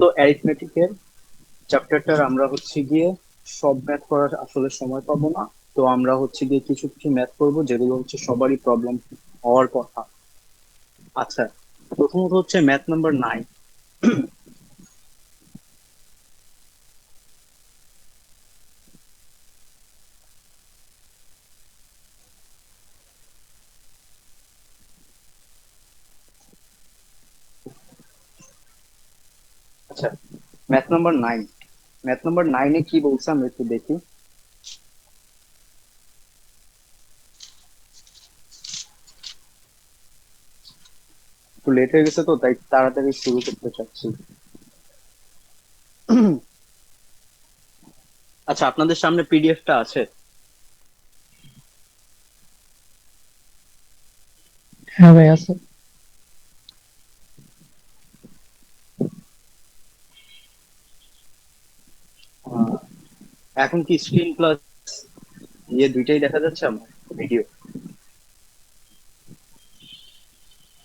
তো অ্যারিথমেটিকের চ্যাপ্টারটার আমরা হচ্ছে গিয়ে সব ম্যাথ করার আসলে সময় পাবো না। তো আমরা হচ্ছে গিয়ে কিছু কিছু ম্যাথ করবো যেগুলো হচ্ছে সবারই প্রবলেম হওয়ার কথা। আচ্ছা, প্রথমত হচ্ছে ম্যাথ নাম্বার 9। আচ্ছা, ম্যাথ নাম্বার 9। ম্যাথ নাম্বার 9-এ কি বলছে আমরা একটু দেখি। একটু লেট হয়ে গেছে তো তাই তাড়াতাড়ি শুরু করতে চাচ্ছি। আচ্ছা, আপনাদের সামনে পিডিএফটা আছে? হ্যাঁ ভাই আছে। আহ, এখন কি স্ক্রিন প্লাস ইয়ে দুইটাই দেখা যাচ্ছে আমার ভিডিও?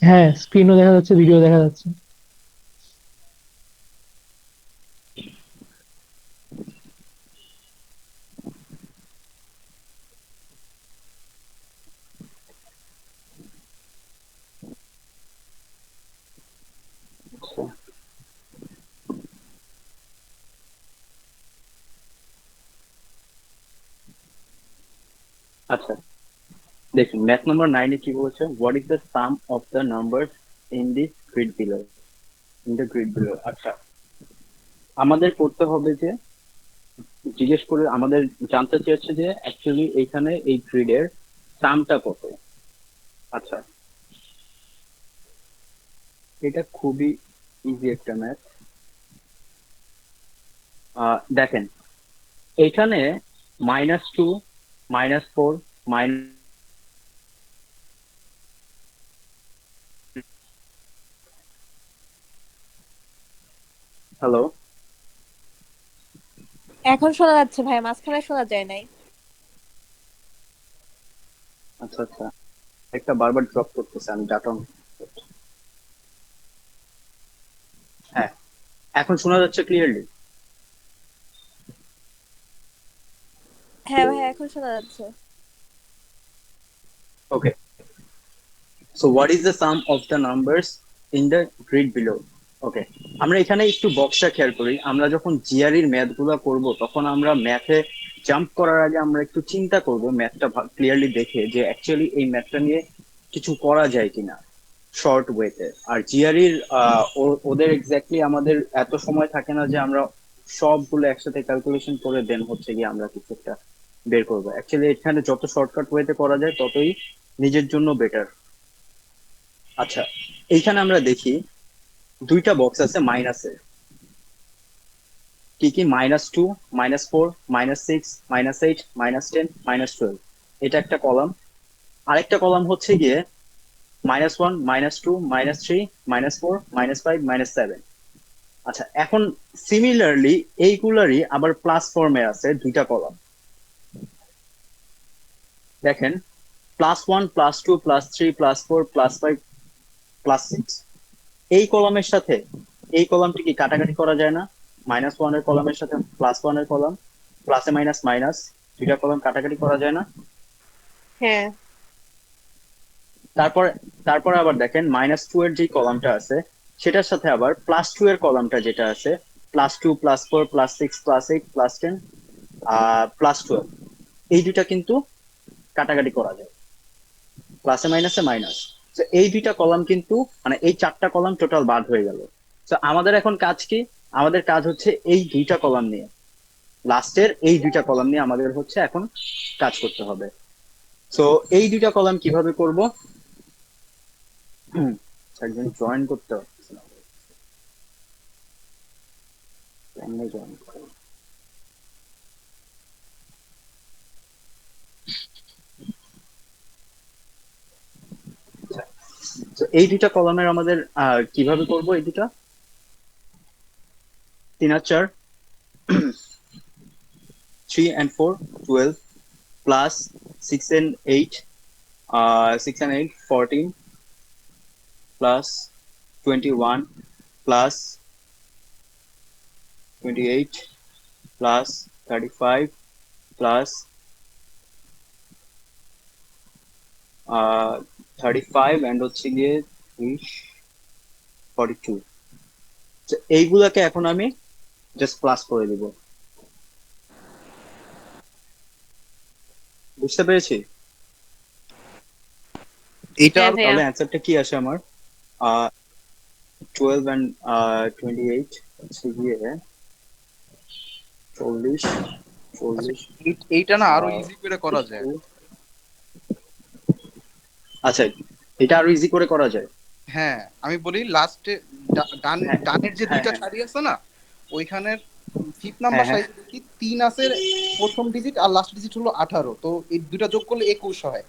হ্যাঁ, স্ক্রিনও দেখা যাচ্ছে, ভিডিও দেখা যাচ্ছে। আচ্ছা, দেখুন ম্যাথ নাম্বার 9-এ কি বলছে, what is the some of the number in this grid below. In the grid below. আচ্ছা, আমাদের করতে হবে যে জিজ্ঞেস করে আমাদের জানতে চেয়েছে যে অ্যাকচুয়ালি এইখানে এই গ্রিডের সামটা কত। আচ্ছা, এটা খুবই ইজি একটা ম্যাথ। দেখেন, এখানে -2, -4, মাইনাস, হ্যালো। এখন শোনা যাচ্ছে ভাই, মাঝখানে শোনা যায় নাই। আচ্ছা আচ্ছা, একটা বারবার ড্রপ করতেছে, আমি ডাটা। হ্যাঁ, এখন শোনা যাচ্ছে ক্লিয়ারলি? হ্যাঁ ভাই, এখন শোনা যাচ্ছে। ওকে, so what is the some of the numbers in the grid below. ওকে, আমরা এখানে একটু বক্সটা খেয়াল করি। আমরা যখন জিআরইর ম্যাথ গুলা করবো তখন আমরা ম্যাথে জাম্প করার আগে আমরা একটু চিন্তা করব ম্যাথটা ক্লিয়ারলি দেখে যে অ্যাকচুয়ালি এই ম্যাথটা নিয়ে কিছু করা যায় কিনা শর্ট ওয়েতে। আর জিআরইর ওদের এক্স্যাক্টলি আমাদের এত সময় থাকে না যে আমরা সবগুলো একসাথে ক্যালকুলেশন করে দেন হচ্ছে গিয়ে আমরা কিছু একটা বের করবো। অ্যাকচুয়ালি এখানে যত শর্টকাট ওয়েতে করা যায় ততই নিজের জন্য বেটার। আচ্ছা, এইখানে আমরা দেখি দুইটা বক্স আছে মাইনাসের। কি কি? -2, -4, -6, -8, -10, -12। এটা একটা কলাম। আরেকটা কলাম হচ্ছে গিয়ে -1, -2, -3, -4, -5, -7। আচ্ছা, এখন সিমিলারলি এইগুলারই আবার প্লাস ফর্মে আছে দুইটা কলাম। দেখেন, +1, +2, +3, +4, +5, +6। এই কলামের সাথে এই কলামটি কি কাটাকাটি করা যায় না? -1 এর কলামের সাথে +1 এর কলাম, প্লাসে মাইনাস মাইনাস, দুইটা কলাম কাটাকাটি করা যায় না? হ্যাঁ। তারপর তারপর আবার দেখেন -2 এর যে কলামটা আছে সেটার সাথে আবার +2 এর কলামটা যেটা আছে, +2, +4, +6, +8, +10, +12, এই দুইটা কিন্তু কাটাকাটি করা যায়, প্লাসে মাইনাসে মাইনাস। তো এই দুইটা কলাম কিন্তু মানে এই চারটা কলাম টোটাল বাদ হয়ে গেল। তো আমাদের এখন কাজ কি? আমাদের কাজ হচ্ছে এই দুইটা কলাম নিয়ে, লাস্টের এই দুইটা কলাম নিয়ে আমাদের হচ্ছে এখন কাজ করতে হবে। তো এই দুইটা কলাম কিভাবে করব? একজন জয়েন করতে পারছে না, কেমনে জয়েন করবো? তো এই দুইটা কলামের আমাদের কিভাবে করব? এই দুটা 3 আর 4, 3 and 4, 12, plus 6 and 8, 6 and 8, 14, plus 21, plus 28 plus 35 plus 35 and হচ্ছে গিয়ে 42। এইগুলাকে এখন আমি জাস্ট প্লাস করে দিব। বুঝতে পেরেছি? এটা হ্যাঁ ভাইয়া। তাহলে অ্যান্সারটা কি আসে আমার? 12 and 28 হচ্ছে গিয়ে 40 আচ্ছা, 40 এইটা না আরো ইজি করে করা যায়। 52। আচ্ছা, এটা আরো ইজি করে করা যায়। হ্যাঁ, আমি বলি লাস্টে হ্যাঁ ডানের যে হ্যাঁ দুইটা হ্যাঁ সারি আছে না, ওইখানের ফিফথ নাম্বার হ্যাঁ হ্যাঁ। সারি কি 3 আছে, প্রথম ডিজিট আর লাস্ট ডিজিট হলো 18, তো এই দুইটা যোগ করলে 21 হয়।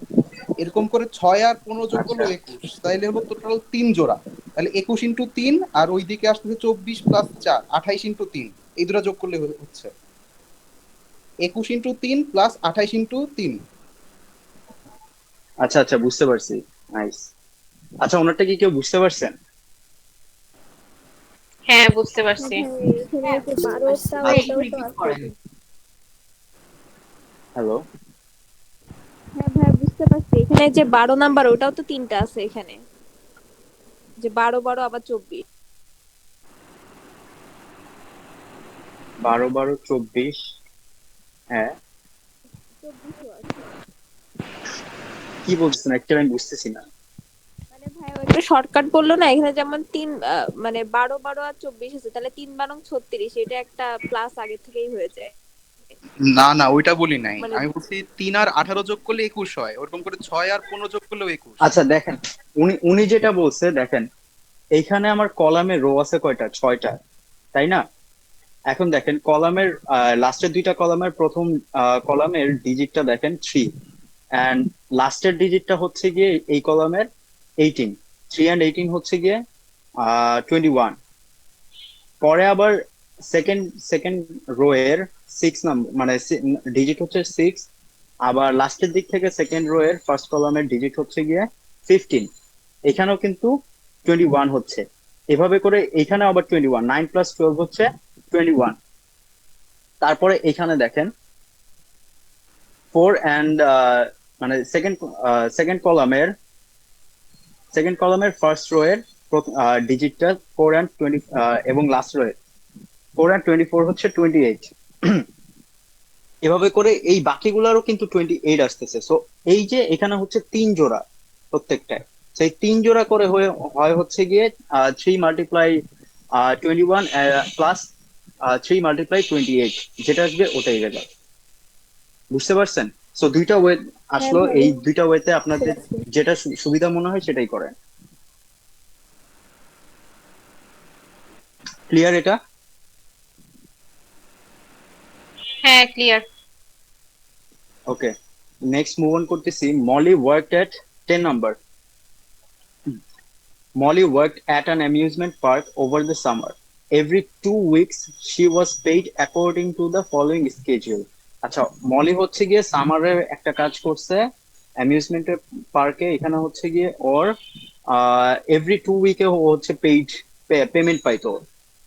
এরকম করে 6 আর 15 যোগ করলে আচ্ছা 21, তাইলে হলো টোটাল 3 জোড়া। তাহলে 21 ইন্টু 3, আর ওইদিকে আসতেছে 24 প্লাস 4, 28 ইন্টু 3, এই দুটো যোগ করলে হচ্ছে 21 ইন্টু 3 প্লাস 28 ইন্টু 3। আচ্ছা আচ্ছা, বুঝতে পারছি। নাইস। আচ্ছা, ওনারটা কি কেউ বুঝতে পারছেন? হ্যাঁ বুঝতে হ্যাঁ পারছি। ভাই, এখানে যে 12টা আচ্ছা, ওটাও তো আছে। হ্যালো। হ্যাঁ ভাই, বুঝতে পারছি, এখানে যে 12 নাম্বার ওটাও তো 3টা আছে এখানে, যে 12 12 আবার 24। 12 12 24। হ্যাঁ, 24ও আছে। কি বলছেন অ্যাকচুয়ালি আমি বুঝতেছি না। মানে ভাই ও একটু শর্টকাট বললো না, এখানে যেমন 3 মানে 12 12 আর 24 আছে, তাহলে 3 12 36, এটা একটা প্লাস আগে থেকেই হয়ে যায়। না না, ওইটা বলি নাই, মানে আমি বলছি 3 আর 18 যোগ করলে 21 হয়, ওরকম করে 6 আর 15 যোগ করলেও 21। আচ্ছা দেখেন, উনি উনি যেটা বলছে দেখেন, এইখানে আমার কলামে রো আছে কয়টা? 6টা, তাই না? এখন দেখেন কলামের লাস্টের দুইটা কলামের প্রথম কলামের ডিজিটটা দেখেন 3, অ্যান্ড লাস্টের ডিজিটটা হচ্ছে গিয়ে এই কলামের 18। 3 and 18 হচ্ছে গিয়ে 21। পরে আবার সেকেন্ড সেকেন্ড রো এর 6 নাম্বার মানে ডিজিট হচ্ছে 6। আবার লাস্টের দিক থেকে সেকেন্ড রো এর ফার্স্ট কলামের ডিজিট হচ্ছে গিয়ে 15। এখানেও কিন্তু 21 হচ্ছে। এভাবে করে এখানে আবার 21, 9 প্লাস 12 হচ্ছে 21। তারপরে এখানে দেখেন 4 and মানে সেকেন্ড কলামের ফার্স্ট রো এর ডিজিটটা 4 and 20, এবং লাস্ট রো এর 4 and 24 হচ্ছে 28। এভাবে করে এই বাকিগুলোরও কিন্তু 28 আসতেছে। সো এই যে এখানে হচ্ছে 3 জোড়া প্রত্যেকটায়, সেই 3 জোড়া করে হয় হচ্ছে গিয়ে 3 মাল্টিপ্লাই 21 প্লাস 3 মাল্টিপ্লাই 28, যেটা আসবে ওটাই রেজাল্ট। বুঝতে পারছেন? সো দুইটা ওয়ে হ্যাঁ আসলো, ভাই, এই দুইটা ওয়েতে বুঝতে আপনাদের পারছি। যেটা সুবিধা মনে হয় সেটাই করেন। ক্লিয়ার এটা? হ্যাঁ clear. Okay, next move on করতেছি। Moli worked at 10 number. Molly worked at an amusement park over the summer. Every 2 weeks, she was paid according to the following schedule. আচ্ছা, মলি হচ্ছে গিয়ে সামারে একটা কাজ করছে অ্যামিউজমেন্ট পার্কে। এখানে হচ্ছে গিয়ে ওর এভরি 2 উইকে ও হচ্ছে পেমেন্ট পাইতো।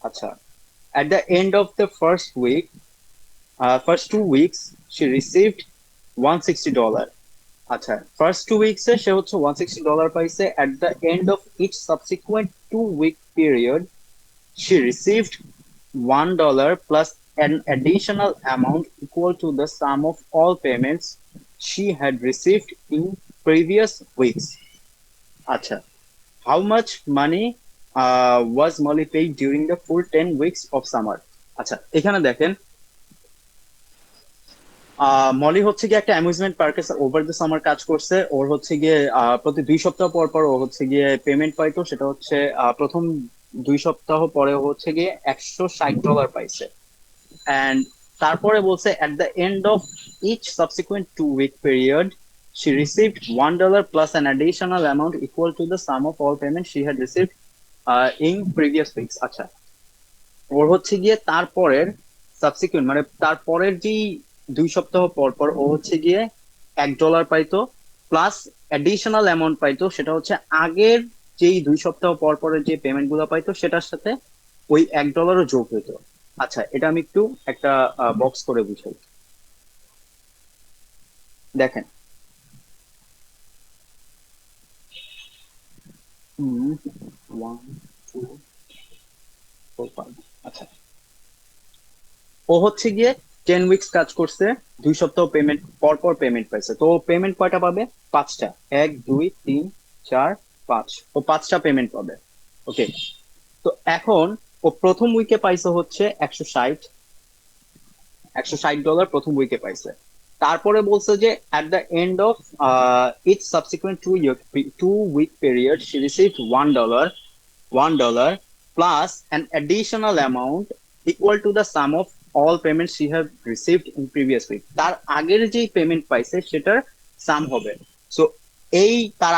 আচ্ছা, at the end of the first 2 weeks, she received $160. আচ্ছা, ফার্স্ট 2 উইকস এ সে হচ্ছে $160 পাইছে। At the end of each subsequent 2 week period she received $1 plus an additional amount equal to the sum of all payments she had received in previous weeks. আচ্ছা, how much money was Molly paid during the full 10 weeks of summer? আচ্ছা, এখানে দেখেন মলি হচ্ছে গিয়ে একটা amusement পার্কে over the summer কাজ করছে। ওর হচ্ছে গিয়ে প্রতি 2 সপ্তাহ পর পর ও হচ্ছে গিয়ে পেমেন্ট পাইতো। সেটা হচ্ছে প্রথম 2 সপ্তাহ পরে ও হচ্ছে গিয়ে $160 পাইছে। অ্যান্ড তারপরে বলছে at the end of each subsequent 2 week period she received $1 plus an additional amount equal to the sum of all payments she had received in previous weeks. আচ্ছা, ওর হচ্ছে গিয়ে তারপরের সাবসিকুয়েন্ট মানে তারপরের যে 2 সপ্তাহ পর পর ও হচ্ছে গিয়ে $1 পাইতো, প্লাস অ্যাডিশনাল অ্যামাউন্ট পাইতো। সেটা হচ্ছে আগের যেই 2 সপ্তাহ পর পরের যে পেমেন্ট গুলো পাইতো সেটার সাথে ওই $1 যোগ হইতো। আচ্ছা, এটা আমি একটু একটা বক্স করে বুঝাই। দেখেন, 1 2 4 5। আচ্ছা, ও হচ্ছে গিয়ে 10 উইকস কাজ করছে, 2 সপ্তাহ পেমেন্ট পর পর পেমেন্ট পাইছে। তো পেমেন্ট কয়টা পাবে? 5টা। 1 2 3 4 5, ও 5টা পেমেন্ট পাবে। ওকে, তো এখন ও প্রথম উইকে পাইছে হচ্ছে 160 ডলার প্রথম উইকে পাইছে। তারপরে বলছে যে at the end of each subsequent 2 week period she received $1 plus an additional amount equal to the sum of all payments she have received in previous week। তার আগের যেই পেমেন্ট পাইছে সেটার সাম হবে। সো এই তার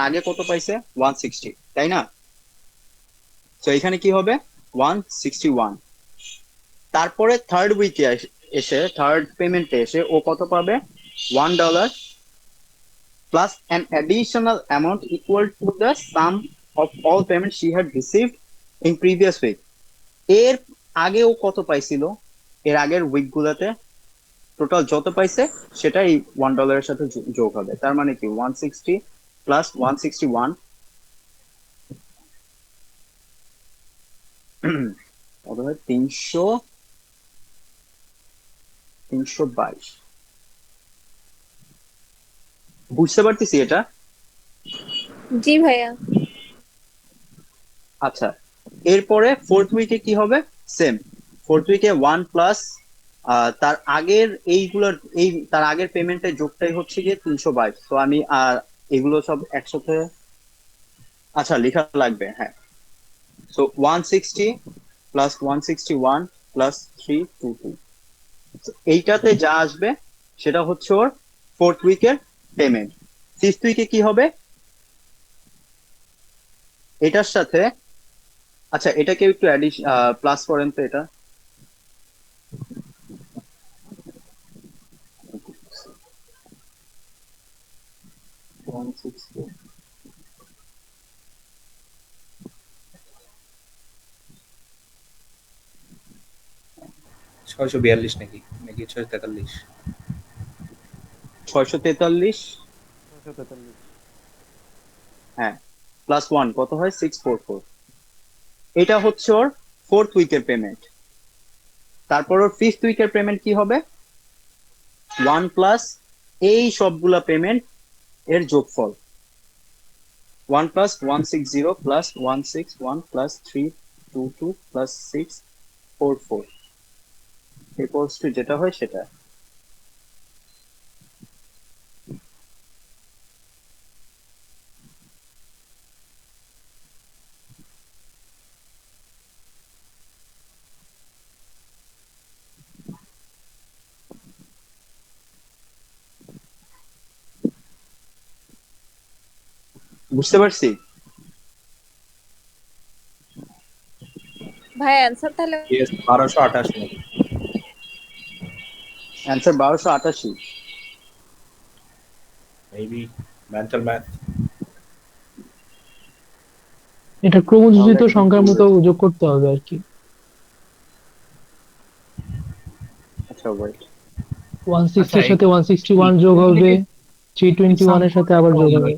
আগে কত পাইছে? 160, তাই না? তো এখানে কি হবে? 161। তারপরে থার্ড উইকে এসে থার্ড পেমেন্টে এসে ও কত পাবে? $1 plus an additional amount equal to the sum of all payments she had received in previous week। এর আগে ও কত পাইছিল? এর আগের উইক গুলাতে টোটাল যত পাইছে সেটাই $1 সাথে যোগ হবে। তার মানে কি 160 প্লাস 161 কত হয়? 322। বুঝতে পারতেছি এটা? জি ভাইয়া। আচ্ছা, এরপরে ফোর্থ উইকে কি হবে? সেম, ফোর্থ উইকে 1 প্লাস তার আগের তার আগের পেমেন্টের যোগটাই হচ্ছে গিয়ে 322। তো আমি এগুলো সব একসাথে আচ্ছা লেখা লাগবে, হ্যাঁ। সো 160 প্লাস 161 প্লাস 322, এইটাতে যা আসবে সেটা হচ্ছে ওর ফোর্থ উইকের পেমেন্ট। ফিফথ উইকে কি হবে? এটার সাথে আচ্ছা, এটাকে একটু প্লাস করেন তো। এটা 160 642 নাকি নাকি 643? 643, হ্যাঁ, প্লাস 1 কত হয়? 644। এটা হচ্ছে ওর ফোর্থ উইকের পেমেন্ট। তারপর ওর ফিফথ উইকের পেমেন্ট কি হবে? 1 প্লাস এই সবগুলা পেমেন্ট এর যোগফল, 1 plus 160 plus 161 plus 322 plus 644 equals to যেটা হয় সেটা। বুঝতে পারছি? ভাইয়া অ্যান্সার তাহলে ইয়েস, 1228 নাকি? অ্যান্সার 1288। Maybe mental math. এটা ক্রমযোজিত তাহলে সংখ্যার মতো যোগ করতে হবে আর কি। আচ্ছা ওয়েট, 160 আচ্ছা, এর সাথে 161 যোগ হবে, 321 এর সাথে আবার যোগ হবে।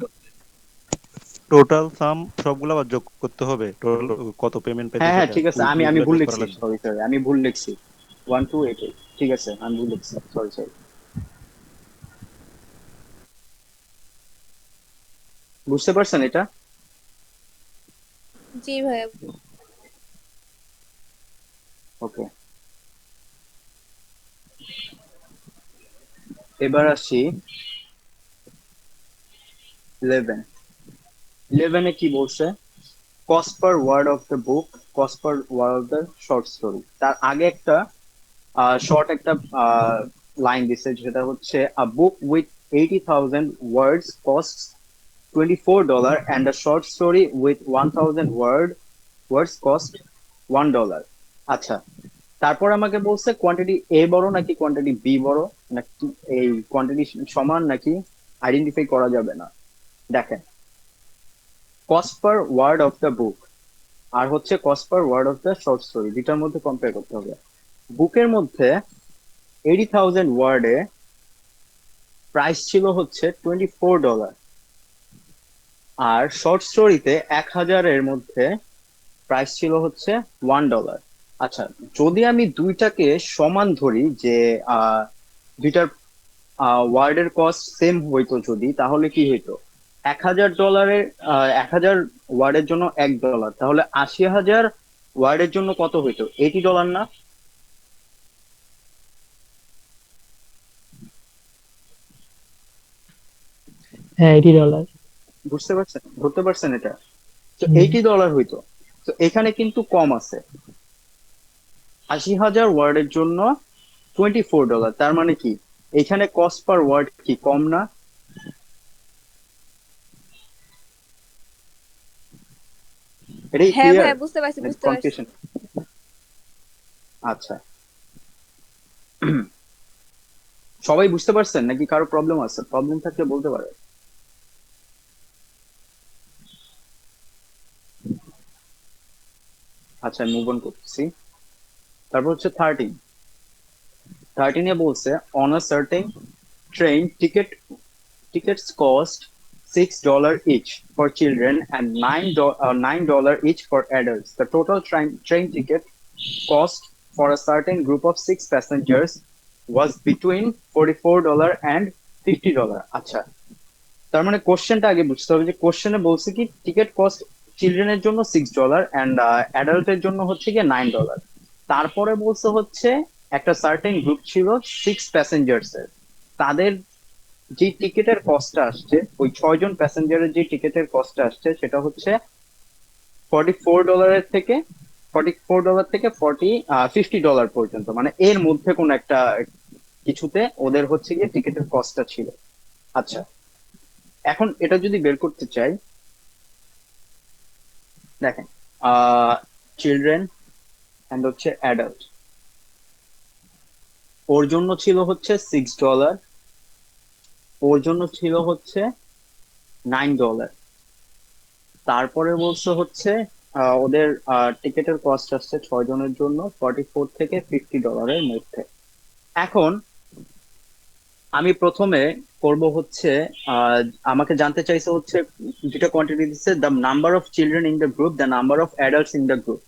টোটাল সাম সবগুলো আবার যোগ করতে হবে, টোটাল কত পেমেন্ট পাইছে হ্যাঁ হ্যাঁ সেটা ঠিক আছে, আমি আমি উইকগুলো ভুল যোগ করা লিখছি, লাগবে। সরি সরি আমি ভুল লিখছি। 1288, ঠিক আছে আমি ভুল লিখছি, সরি সরি। বুঝতে পারছেন এটা? জি ভাইয়া। ওকে, এবার আসি 11। 11 এ কি বলছে? Cost per word of the book, cost per word of the short story. তার আগে একটা শর্ট একটা লাইন দিছে, যেটা হচ্ছে আ বুক with 80,000 words cost $24 and a short story with 1,000 words cost $1। আচ্ছা, তারপর আমাকে বলছে কোয়ান্টিটি এ বড় নাকি কোয়ান্টিটি বি বড়, নাকি এই কোয়ান্টিটি সমান নাকি আইডেন্টিফাই করা যাবে না। দেখেন, cost per word of the book, আর হচ্ছে cost per word of the short story, দুটার মধ্যে কম্পেয়ার করতে হবে। বুকের মধ্যে 80,000 ওয়ার্ডে প্রাইস ছিল হচ্ছে $24, আর শর্ট স্টোরিতে 1,000-এর মধ্যে প্রাইস ছিল হচ্ছে $1। আচ্ছা, যদি আমি দুইটাকে সমান ধরি যে দুইটার ওয়ার্ডের কস্ট সেম হইতো যদি, তাহলে কি হইতো? $1,000 1,000 ওয়ার্ডের জন্য $1, তাহলে 80,000 ওয়ার্ডের জন্য কত হইতো? $80 না? হ্যাঁ, $80। বুঝতে পারছেন, ধরতে পারছেন এটা? তো হুম। $80 হইতো। তো এখানে কিন্তু কম আছে, 80,000 ওয়ার্ডের জন্য $24। তার মানে কি এখানে কস্ট পার ওয়ার্ড কি কম না? এটাই হ্যাঁ ক্লিয়ার? ভাই, বুঝতে পারছি বুঝতে পারছি। কনফিউশন? আচ্ছা, সবাই বুঝতে পারছেন নাকি কারো প্রবলেম আছে? প্রবলেম থাকলে বলতে পারে। আচ্ছা, মুভ অন করতেছি। তারপর হচ্ছে 13 বলছে on a certain train tickets cost $6 each for children and $9 each for adults. The total train ticket cost for a certain group of 6 passengers was between $44 and $50. আচ্ছা, তার মানে কোশ্চেনটা আগে বুঝতে হবে যে কোশ্চেনে বলছে কি টিকিট কস্ট চিলড্রেনের জন্য $6 অ্যান্ড অ্যাডাল্টের জন্য হচ্ছে গিয়ে $9। তারপরে বলছে হচ্ছে একটা সার্টেন গ্রুপ ছিল 6 প্যাসেঞ্জার্স এর, তাদের যে টিকিটের কস্টটা আসছে, ওই 6 জন প্যাসেঞ্জারের যে টিকিটের কস্টটা আসছে সেটা হচ্ছে $44 থেকে $50 পর্যন্ত, মানে এর মধ্যে কোন একটা কিছুতে ওদের হচ্ছে গিয়ে টিকিটের কস্টটা ছিল। আচ্ছা, এখন এটা যদি বের করতে চাই, দেখেন, চিলড্রেন এন্ড হচ্ছে অ্যাডাল্ট, ওর জন্য ছিল হচ্ছে $6, ওর জন্য ছিল হচ্ছে $9। তারপরে বলছে হচ্ছে ওদের টিকিটের কস্ট আসছে 6 জনের জন্য $44 থেকে $50 মধ্যে। এখন আমি প্রথমে করব হচ্ছে আহ, আমাকে জানতে চাইছে হচ্ছে দুটা কোয়ান্টিটি দিচ্ছে, the number of children in the group, the number of adults in the group.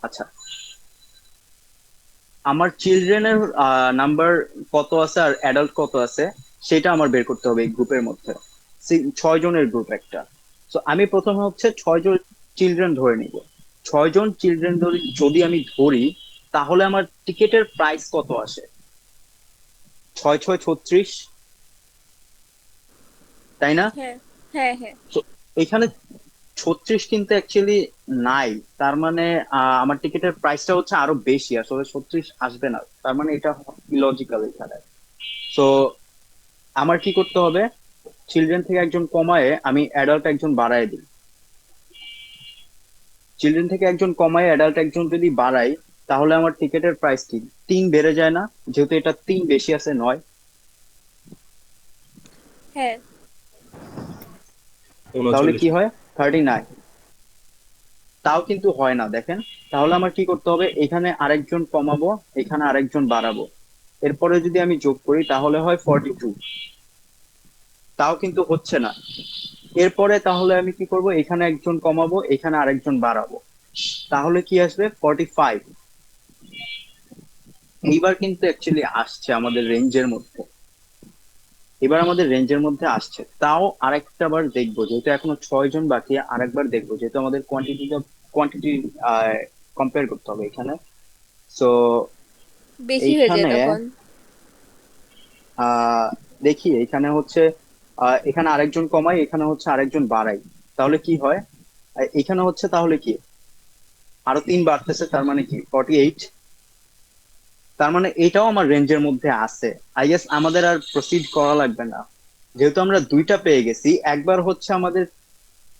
আচ্ছা, আমার চিলড্রেনের নাম্বার কত আছে আর অ্যাডাল্ট কত আছে সেটা আমার বের করতে হবে এই গ্রুপের মধ্যে। 6 জনের গ্রুপ একটা। তো আমি প্রথমে হচ্ছে 6 জন চিলড্রেন ধরে নিব। 6 জন চিলড্রেন যদি আমি ধরি, তাহলে আমার টিকেটের প্রাইস কত আসে? 6 6 36, তাই না? হ্যাঁ হ্যাঁ হ্যাঁ। তো এখানে 36 কিন্তু অ্যাকচুয়ালি নাই, তার মানে আমার টিকেটের প্রাইসটা হচ্ছে আরো বেশি, আসলে 36 আসবে না, তার মানে এটা ইলজিক্যাল এখানে। তো আমার কি করতে হবে? চিলড্রেন থেকে একজন কমায়ে আমি অ্যাডাল্ট একজন বাড়ায় দিই। চিলড্রেন থেকে একজন কমায় অ্যাডাল্ট একজন যদি বাড়াই, তাহলে আমার টিকেটের প্রাইস কি 3 বেড়ে যায় না? যেহেতু এটা 3 বেশি আছে 9, হ্যাঁ তাহলে 39। কি হয়? 39। তাও কিন্তু হয় না, দেখেন। তাহলে আমার কি করতে হবে? এখানে আরেকজন কমাবো, এখানে আরেকজন বাড়াবো, এরপরে যদি আমি যোগ করি তাহলে হয় 42। তাও কিন্তু হচ্ছে না। এরপরে তাহলে আমি কি করব? এখানে একজন কমাবো, এখানে আরেকজন বাড়াবো, তাহলে কি আসবে? 45। এইবার কিন্তু অ্যাকচুয়ালি আসছে আমাদের রেঞ্জের মধ্যে, এবার আমাদের রেঞ্জের মধ্যে আসছে। তাও আরেকটা বার দেখবো, যেহেতু এখনো 6 জন বাকি, আরেকবার দেখবো, যেহেতু আমাদের কোয়ান্টিটি কম্পেয়ার করতে হবে এখানে। তো বেশি হয়ে যায় এইখানে তখন। আহ দেখি, এখানে হচ্ছে এখানে আরেকজন কমাই, এখানে হচ্ছে আরেকজন বাড়াই, তাহলে কি হয়? এখানে হচ্ছে তাহলে কি আরো 3 বাড়তেছে, তার মানে কি 48। তার মানে এটাও আমার রেঞ্জের মধ্যে আছে। আই গেস আমাদের আর প্রসিড করা লাগবে না, যেহেতু আমরা দুইটা পেয়ে গেছি। একবার হচ্ছে আমাদের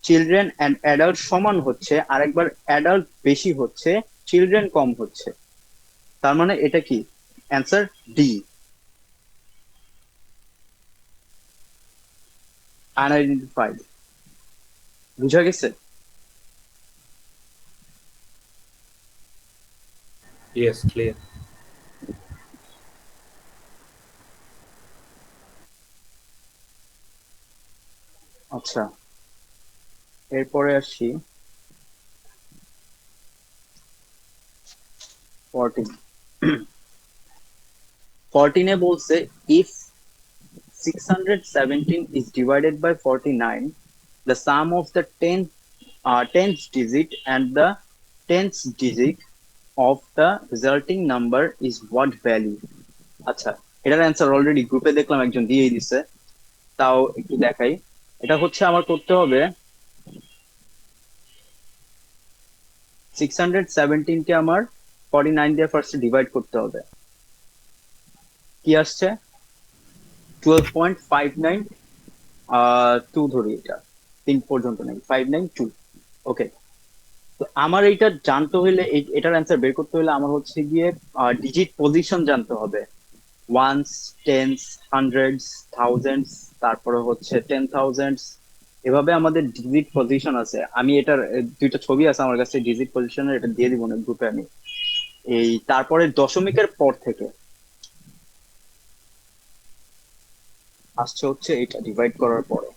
চিলড্রেন অ্যান্ড অ্যাডাল্ট সমান হচ্ছে, আর একবার অ্যাডাল্ট বেশি হচ্ছে, চিলড্রেন কম হচ্ছে। তার মানে এটা কি অ্যান্সার ডি, আনআইডেন্টিফাইড। বুঝা গেছে? Yes, clear. আচ্ছা, এরপরে আসি 14। 14 এ বলছে if 617 is divided by 49, the sum of the 10th digit and the 10th digit of the resulting number is what value? আচ্ছা, এটার অ্যান্সার অলরেডি গ্রুপে দেখলাম একজন দিয়েই দিছে, তাও একটু দেখাই। এটা হচ্ছে আমার করতে হবে 617 কে আমার 49 দিয়ে ফার্স্টে ডিভাইড করতে হবে। কি আসছে? 12.592 ধরি, এটা 3 পর্যন্ত নেই, 592। ওকে, তো আমার এইটা জানতে হইলে এটার অ্যান্সার বের করতে হলে আমার হচ্ছে গিয়ে ডিজিট পজিশন জানতে হবে। ওয়ান্স, টেন্স, হান্ড্রেডস, থাউজেন্ডস, তারপরে হচ্ছে 10,000s, এভাবে আমাদের ডিজিট পজিশন আছে। আমি এটার দুইটা ছবি আছে আমার কাছে ডিজিট পজিশনের, এটা দিয়ে দিব না গ্রুপে আমি। এই তারপরে দশমিকের পর থেকে আসছে হচ্ছে এটা ডিভাইড করার পরে।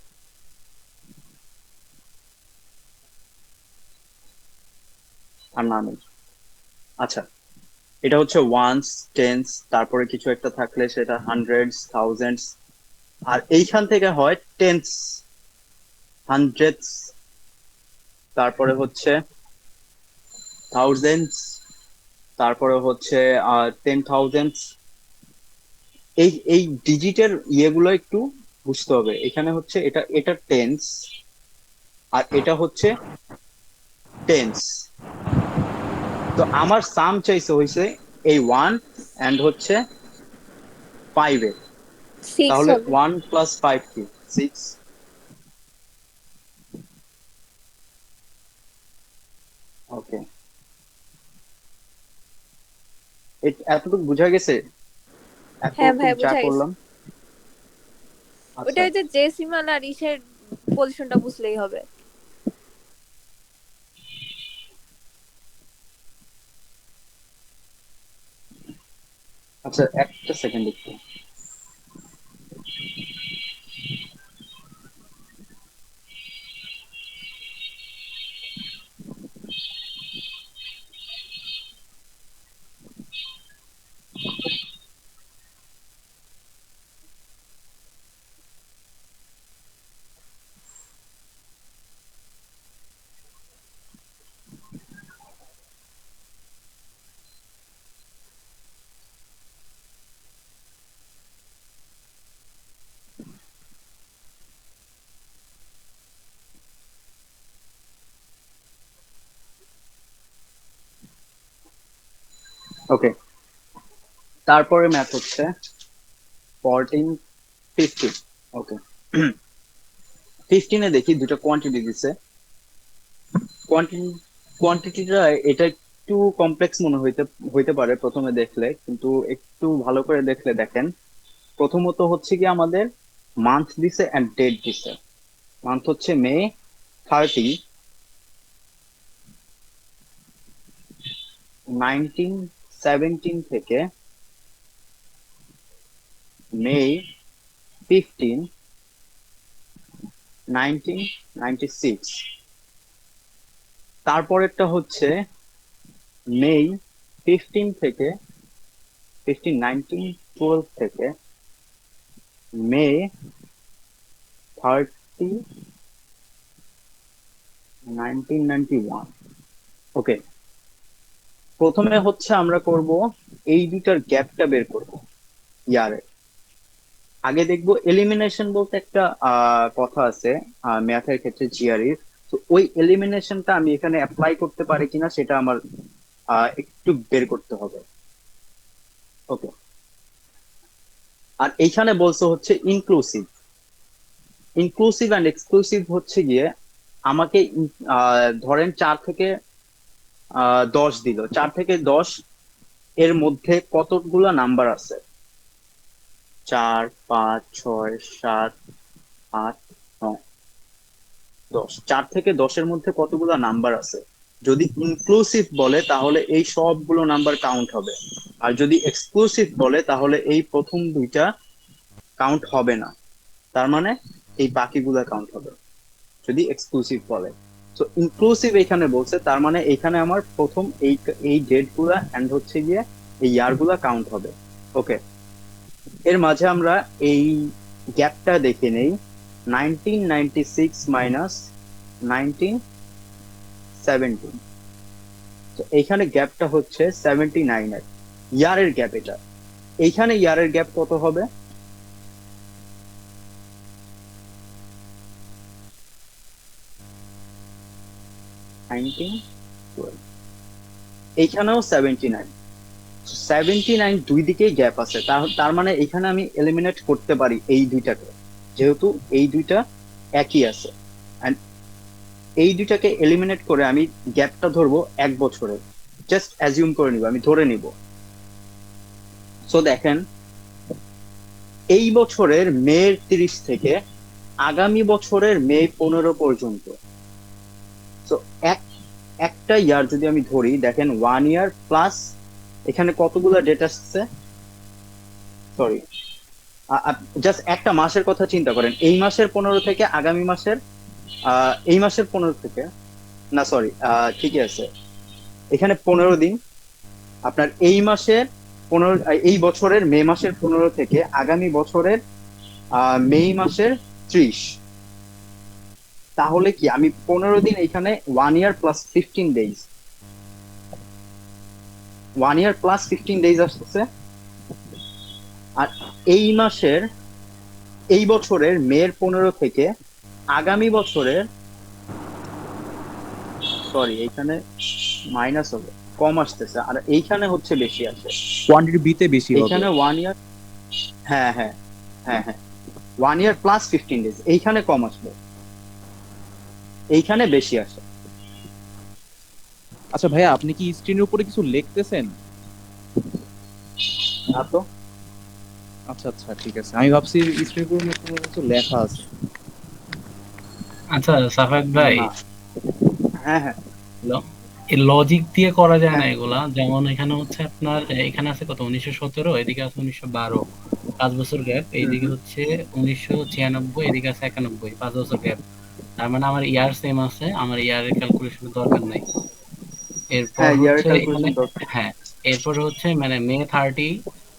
আর না নেই। আচ্ছা, এটা হচ্ছে ওয়ান্স, টেন্স, তারপরে কিছু একটা থাকলে সেটা হান্ড্রেডস, থাউজেন্ডস, আর এইখান থেকে হয় টেন্স, হান্ড্রেডস, তারপরে হচ্ছে থাউজেন্ডস, তারপরে হচ্ছে 10,000s। এই এই ডিজিটের ইয়েগুলো একটু বুঝতে হবে। এখানে হচ্ছে এটা এটা টেন্স, আর এটা হচ্ছে টেন্স। তো আমার সাম চাইছে হয়েছে এই 1 এন্ড হচ্ছে 5 এর। 6 তাহলে হবে। 1 প্লাস 5 কি? 6। ওকে, এতটুকু বোঝা গেছে? হ্যাঁ এতটুকু ভাই, যা বুঝা গেছে। করলাম। ওটা আচ্ছা, ওই যে ডেসিমাল আর ইসের পজিশনটা বুঝলেই হবে। আচ্ছা, একটা সেকেন্ড একটু। ওকে, তারপরে ম্যাথ হচ্ছে 14, 15। ওকে, 15 এ দেখি দুটো কোয়ান্টিটি দিছে। কোয়ান্টিটিটা এটা একটু কমপ্লেক্স মনে হইতে পারে প্রথমে দেখলে, কিন্তু একটু ভালো করে দেখলে দেখেন, প্রথমত হচ্ছে কি আমাদের মান্থ দিছে এন্ড ডেট দিছে। মান্থ হচ্ছে মে 30, 1917 থেকে মে 15, 1996। তারপরেরটা হচ্ছে মে 15 থেকে 1912 থেকে মে 30, 1991। ওকে, প্রথমে হচ্ছে আমরা করব এই দুটার গ্যাপটা বের করব ইয়ারে। আগে দেখবো এলিমিনেশন বলতে একটা কথা আছে ম্যাথের ক্ষেত্রে, জিআরইর। তো ওই এলিমিনেশনটা আমি এখানে অ্যাপ্লাই করতে পারি কিনা সেটা আমার একটু বের করতে হবে। ওকে, আর এইখানে বলছে হচ্ছে ইনক্লুসিভ। ইনক্লুসিভ অ্যান্ড এক্সক্লুসিভ হচ্ছে গিয়ে আমাকে ধরেন 4 থেকে 10 দিল, 4 থেকে 10 এর মধ্যে কতগুলো নাম্বার আছে? 4, 5, 6, 7, 8, 9, 10। 4 থেকে 10 এর মধ্যে কতগুলো নাম্বার আছে? যদি ইনক্লুসিভ বলে তাহলে এই সবগুলো নাম্বার কাউন্ট হবে, আর যদি এক্সক্লুসিভ বলে তাহলে এই প্রথম দুইটা কাউন্ট হবে না, তার মানে এই বাকিগুলা কাউন্ট হবে যদি এক্সক্লুসিভ বলে। তো ইনক্লুসিভ এখানে বলছে, তার মানে এখানে আমার প্রথম এই ডেট গুলা এন্ড হচ্ছে গিয়ে এই ইয়ার গুলা কাউন্ট হবে। ওকে, এর মাঝে আমরা এই গ্যাপটা দেখে নেই, 1996 মাইনাস 1917। তো এইখানে গ্যাপটা হচ্ছে 79 এর, ইয়ারের গ্যাপ এটা। এইখানে ইয়ারের গ্যাপ কত হবে? এইখানেও 79, 79 দুই দিকেই গ্যাপ আছে, তার মানে এখানে আমি এলিমিনেট করতে পারি এই দুইটাকে, যেহেতু এই দুইটা একই আছে। And এই দুইটাকে এলিমিনেট করে আমি গ্যাপটা ধরবো 1 বছরের, জাস্ট অ্যাজিউম করে নিব, আমি ধরে নিব। সো দেখেন, এই বছরের মে 30 থেকে আগামী বছরের মে 15 পর্যন্ত, তো একটা ইয়ার যদি আমি ধরি, দেখেন 1 ইয়ার প্লাস এখানে কতগুলো ডেট আসছে, সরি জাস্ট একটা মাসের কথা চিন্তা করেন, এই মাসের 15 থেকে আগামী মাসের এই মাসের 15 থেকে, না সরি ঠিকই আছে, এখানে 15 দিন। আপনার এই মাসের 15, এই বছরের মে মাসের 15 থেকে আগামী বছরের মে মাসের 30, তাহলে কি আমি 15 দিন এখানে 1 ইয়ার প্লাস 15 ডেজ, 1 ইয়ার প্লাস 15 ডেজ আসতেছে। আর এই মাসের, এই বছরের মের 15 থেকে আগামী বছরের, সরি এইখানে মাইনাস হবে, কম আসতেছে, আর এইখানে হচ্ছে বেশি আসে, কোয়ান্টিটি বিতে বেশি হবে। এইখানে 1 ইয়ার, হ্যাঁ হ্যাঁ হ্যাঁ হ্যাঁ 1 ইয়ার প্লাস 15 ডেজ, এইখানে কম আসবে, এইখানে বেশি আসে। আচ্ছা ভাইয়া, আপনি কি স্ক্রিনের উপরে কিছু লিখতেছেন? না তো, আচ্ছা আচ্ছা ঠিক আছে, আমি ভাবছি স্ক্রিনের উপরে কোনো কিছু লেখা আছে। আচ্ছা সাফায়েত ভাই, না। হ্যাঁ হ্যাঁ এই লজিক দিয়ে করা যায় না এগুলা? যেমন এখানে হচ্ছে আপনার, এখানে আছে কত 1917, এদিকে আছে 1912, 5 বছর গ্যাপ, এইদিকে হচ্ছে 1996, এদিকে আছে 91, 5 বছর গ্যাপ। তার মানে আমার ইয়ার সেম আছে, আমার ইয়ারের ক্যালকুলেশনের দরকার নাই। এরপর হ্যাঁ ইয়ার হচ্ছে ক্যালকুলেশন এখানে, দরকার। হ্যাঁ এরপর হচ্ছে মানে মে 30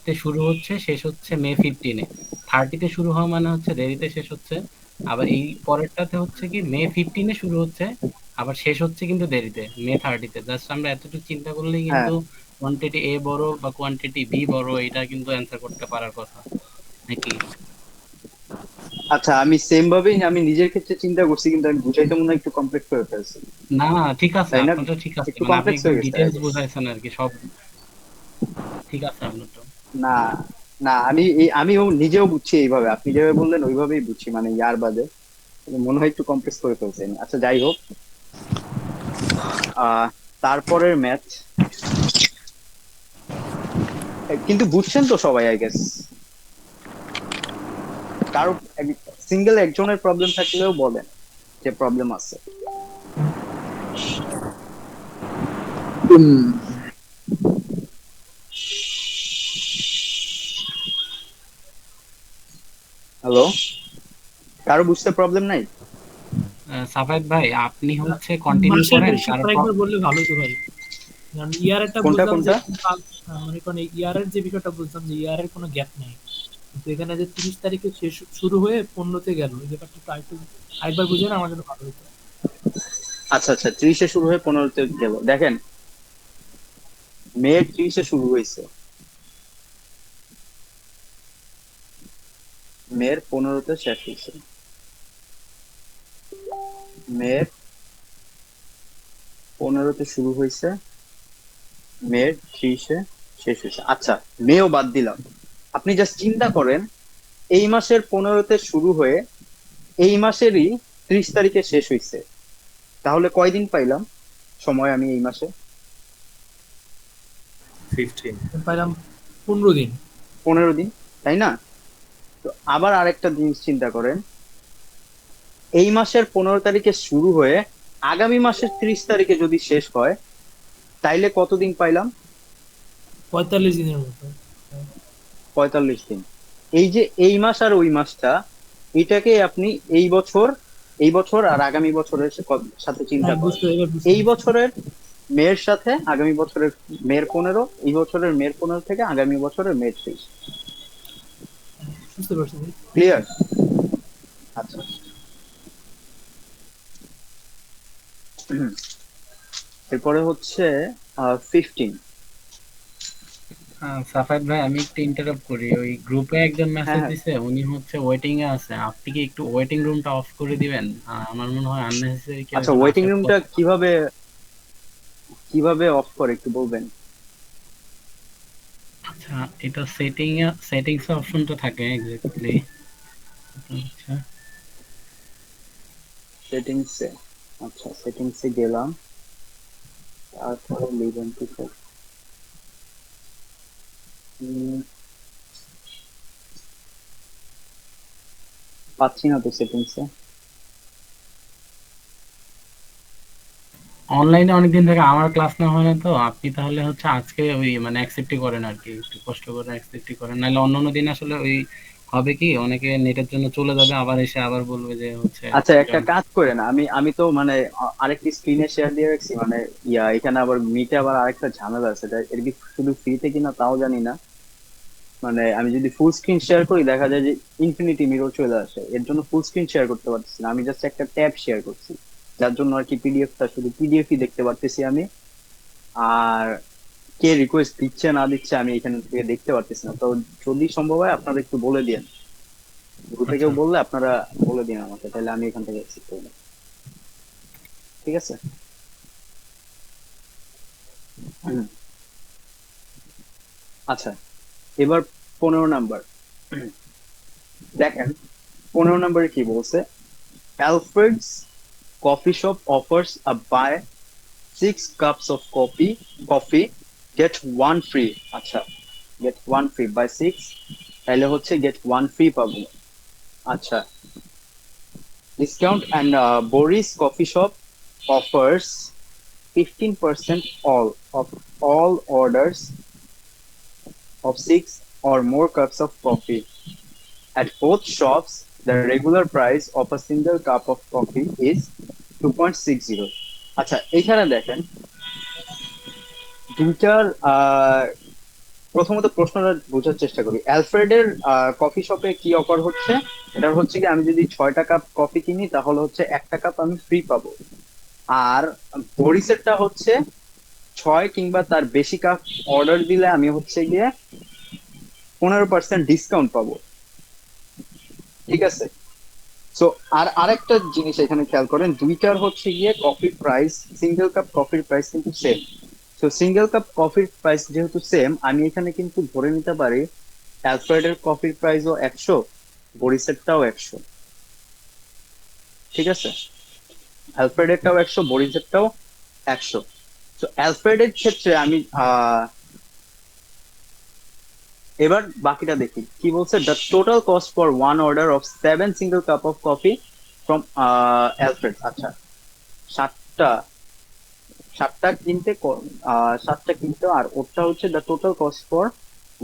তে শুরু হচ্ছে, শেষ হচ্ছে মে 15-এ। 30 তে শুরু হওয়া মানে হচ্ছে দেরিতে শেষ হচ্ছে, আবার এই পরেরটাতে হচ্ছে কি মে 15-এ শুরু হচ্ছে, আবার শেষ হচ্ছে কিন্তু দেরিতে মে 30-তে। জাস্ট আমরা এতটুকু চিন্তা করলেই হ্যাঁ কিন্তু কোয়ান্টিটি এ বড় বা কোয়ান্টিটি বি বড়, এটা কিন্তু অ্যান্সার করতে পারার কথা নাকি? আচ্ছা, আমি সেম ভাবেই আমি নিজের ক্ষেত্রে চিন্তা করছি, কিন্তু আমি বুঝাইতে মনে হয় একটু কমপ্লেক্স করে ফেলছি, না না ঠিক আছে, তাই না? আপনারটা ঠিক আছে, একটু মানে আপনি কমপ্লেক্স একদম হয়ে গেছে ডিটেইলস আগে। বুঝাইছেন আর কি, সব ঠিক আছে আপনারটা। না না, আমিও নিজেও বুঝছি এইভাবে, আপনি যেভাবে বললেন ওইভাবেই বুঝছি, মানে ইয়ার বাদে মনে হয় একটু কমপ্লেক্স করে ফেলছেন। আচ্ছা যাই হোক, তারপরের ম্যাথ কিন্তু বুঝছেন তো সবাই আই গেস। কারো সিঙ্গেল একজনের প্রবলেম থাকলেও বলেন যে প্রবলেম আছে। হ্যালো, কারো বুঝতে প্রবলেম নাই? সাফায়েত ভাই আপনি হচ্ছে কন্টিনিউ মাসের করেন, বেশি তারপর কয়েকবার বললে ভালো হতো ভাই। কারণ ইয়ারেরটা কোনটা বুঝলাম যে কোনটা? মনে করেন ইয়ারের যে বিষয়টা বুঝলাম যে ইয়ারের কোনো গ্যাপ নেই, কিন্তু এখানে যে 30 তারিখে শেষ শুরু হয়ে 15-তে গেল, এই ব্যাপারটা একটু আরেকবার বুঝে না আমার জন্য ভালো হতো। আচ্ছা আচ্ছা, 30-এ শুরু হয়ে 15-তে গেল। দেখেন, মে 30-এ শুরু হয়েছে, মের 15-তে শেষ হয়েছে, মের 15-তে শুরু হয়েছে, মের 30-এ শেষ হয়েছে। আচ্ছা, মেও বাদ দিলাম, আপনি জাস্ট চিন্তা করেন, এই মাসের 15-তে শুরু হয়ে এই মাসেরই 30 তারিখে শেষ হয়েছে, তাহলে কয়দিন পাইলাম সময় আমি এই মাসে? 15 পাইলাম 15 দিন। 15 দিন, তাই না? তো আবার আরেকটা জিনিস চিন্তা করেন, এই মাসের 15 তারিখে শুরু হয়ে আগামী মাসের 30 তারিখে যদি শেষ হয় তাইলে কতদিন পাইলাম? 45 দিনের মতো। 45 দিন। এই যে এই মাস আর ওই মাসটা, এটাকে আপনি এই বছর আর আগামী বছরের সাথে চিন্তা হ্যাঁ, করেন। এবার বুঝতে এই পেরেছি। বছরের মেয়ের সাথে আগামী বছরের মেয়ের 15, এই বছরের মেয়ের 15 থেকে আগামী বছরের মেয়ের 30। বুঝতে পারছি ভাই। ক্লিয়ার? আচ্ছা। এরপরে হচ্ছে 15। সাফায়েত ভাই আমি একটু ইন্টারাপ্ট করি, ওই গ্রুপে একজন হ্যাঁ মেসেজ হ্যাঁ। দিছে, উনি হচ্ছে ওয়েটিং এ আছে, আপনি কি একটু ওয়েটিং রুমটা অফ করে দিবেন? আমার মনে হয় আননেসেসারি কেউ আচ্ছা, এখানে ওয়েটিং আসার রুমটা কথা। কিভাবে অফ করে একটু বলবেন? আচ্ছা, এটা সেটিংস অপশনটা থাকে এক্স্যাক্টলি। আচ্ছা, সেটিংসে। আচ্ছা, সেটিংসে গেলাম, তারপরে লিভেন টু পাচ্ছি না তো সেটিংসে। অনলাইনে অনেকদিন থেকে আমার ক্লাস না হয় না, তো আপনি তাহলে হচ্ছে আজকে ওই মানে অ্যাকসেপ্টই করেন আর কি, একটু কষ্ট করে অ্যাকসেপ্টই করেন, নাহলে অন্য দিন আসলে ওই হবে কি, অনেকে নেটের জন্য চলে যাবে, আবার এসে আবার বলবে যে হচ্ছে আচ্ছা, একটা জয়েন। কাজ করেন, আমি আমি তো মানে আরেকটি স্ক্রিনে শেয়ার দিয়ে রাখছি, মানে এখানে আবার মিটে আবার আরেকটা ঝামেলা আছে, এর কি শুধু ফ্রিতে কিনা তাও জানি না। মানে আমি যদি ফুল স্ক্রিন শেয়ার করি দেখা যায় যে ইনফিনিটি মিরর চলে আসে, এর জন্য ফুল স্ক্রিন শেয়ার করতে পারতেছি না, আমি জাস্ট একটা ট্যাব শেয়ার করছি, যার জন্য আর কি পিডিএফটা শুধু পিডিএফই দেখতে পারতেছি আমি। আর কে রিকোয়েস্ট দিচ্ছে না দিচ্ছে আমি এখান থেকে দেখতে পারতেছি না, তো যদি সম্ভব হয় আপনারা একটু বলে দিন, গ্রুপে আচ্ছা কেউ বললে আপনারা বলে দিন আমাকে, তাহলে আমি এখান থেকে অ্যাক্সেপ্ট করবো। ঠিক আছে? হুম। আচ্ছা, এবার 15 নাম্বার দেখেন, 15 নম্বরে কি বলছে? অ্যালফ্রেডস coffee shop offers a by 6 cups of coffee get 1 free। আচ্ছা, get 1 free by 6, তাহলে হচ্ছে get 1 free পাবো। আচ্ছা, discount and Boris coffee shop offers 15% of all orders of 6 or more cups of coffee. At both shops, the regular price of a single cup of coffee is 2.60। আচ্ছা, এখানে দেখেন দুইটার প্রথমত প্রশ্নটা বোঝার চেষ্টা করি। অ্যালফ্রেডের কফি শপে কি অফার হচ্ছে? এটা হচ্ছে কি, আমি যদি 6টা কাপ কফি কিনি তাহলে হচ্ছে 1টা কাপ আমি ফ্রি পাবো। আর বরিসেরটা হচ্ছে 6 কিংবা তার বেশি কাপ অর্ডার দিলে আমি হচ্ছে গিয়ে 15% ডিসকাউন্ট পাবো। ঠিক আছে? সো আর আরেকটা জিনিস এখানে খেয়াল করেন, দুইটার হচ্ছে গিয়ে কফির প্রাইস, সিঙ্গেল কাপ কফির প্রাইস কিন্তু সেম। তো সিঙ্গেল কাপ কফির প্রাইস যেহেতু সেম, আমি এখানে কিন্তু ধরে নিতে পারি অ্যালফ্রেডের কফির প্রাইসও 100, বরিসেরটাও 100। ঠিক আছে? অ্যালফ্রেডেরটাও 100, বরিসেরটাও 100। তো অ্যালফ্রেডের ক্ষেত্রে আমি এবার বাকিটা দেখি কি বলছে। The total cost for one order of 7 single cup of coffee from Alfred. আচ্ছা, 7টা 7টা কিনতে, আর ওটা হচ্ছে the total cost for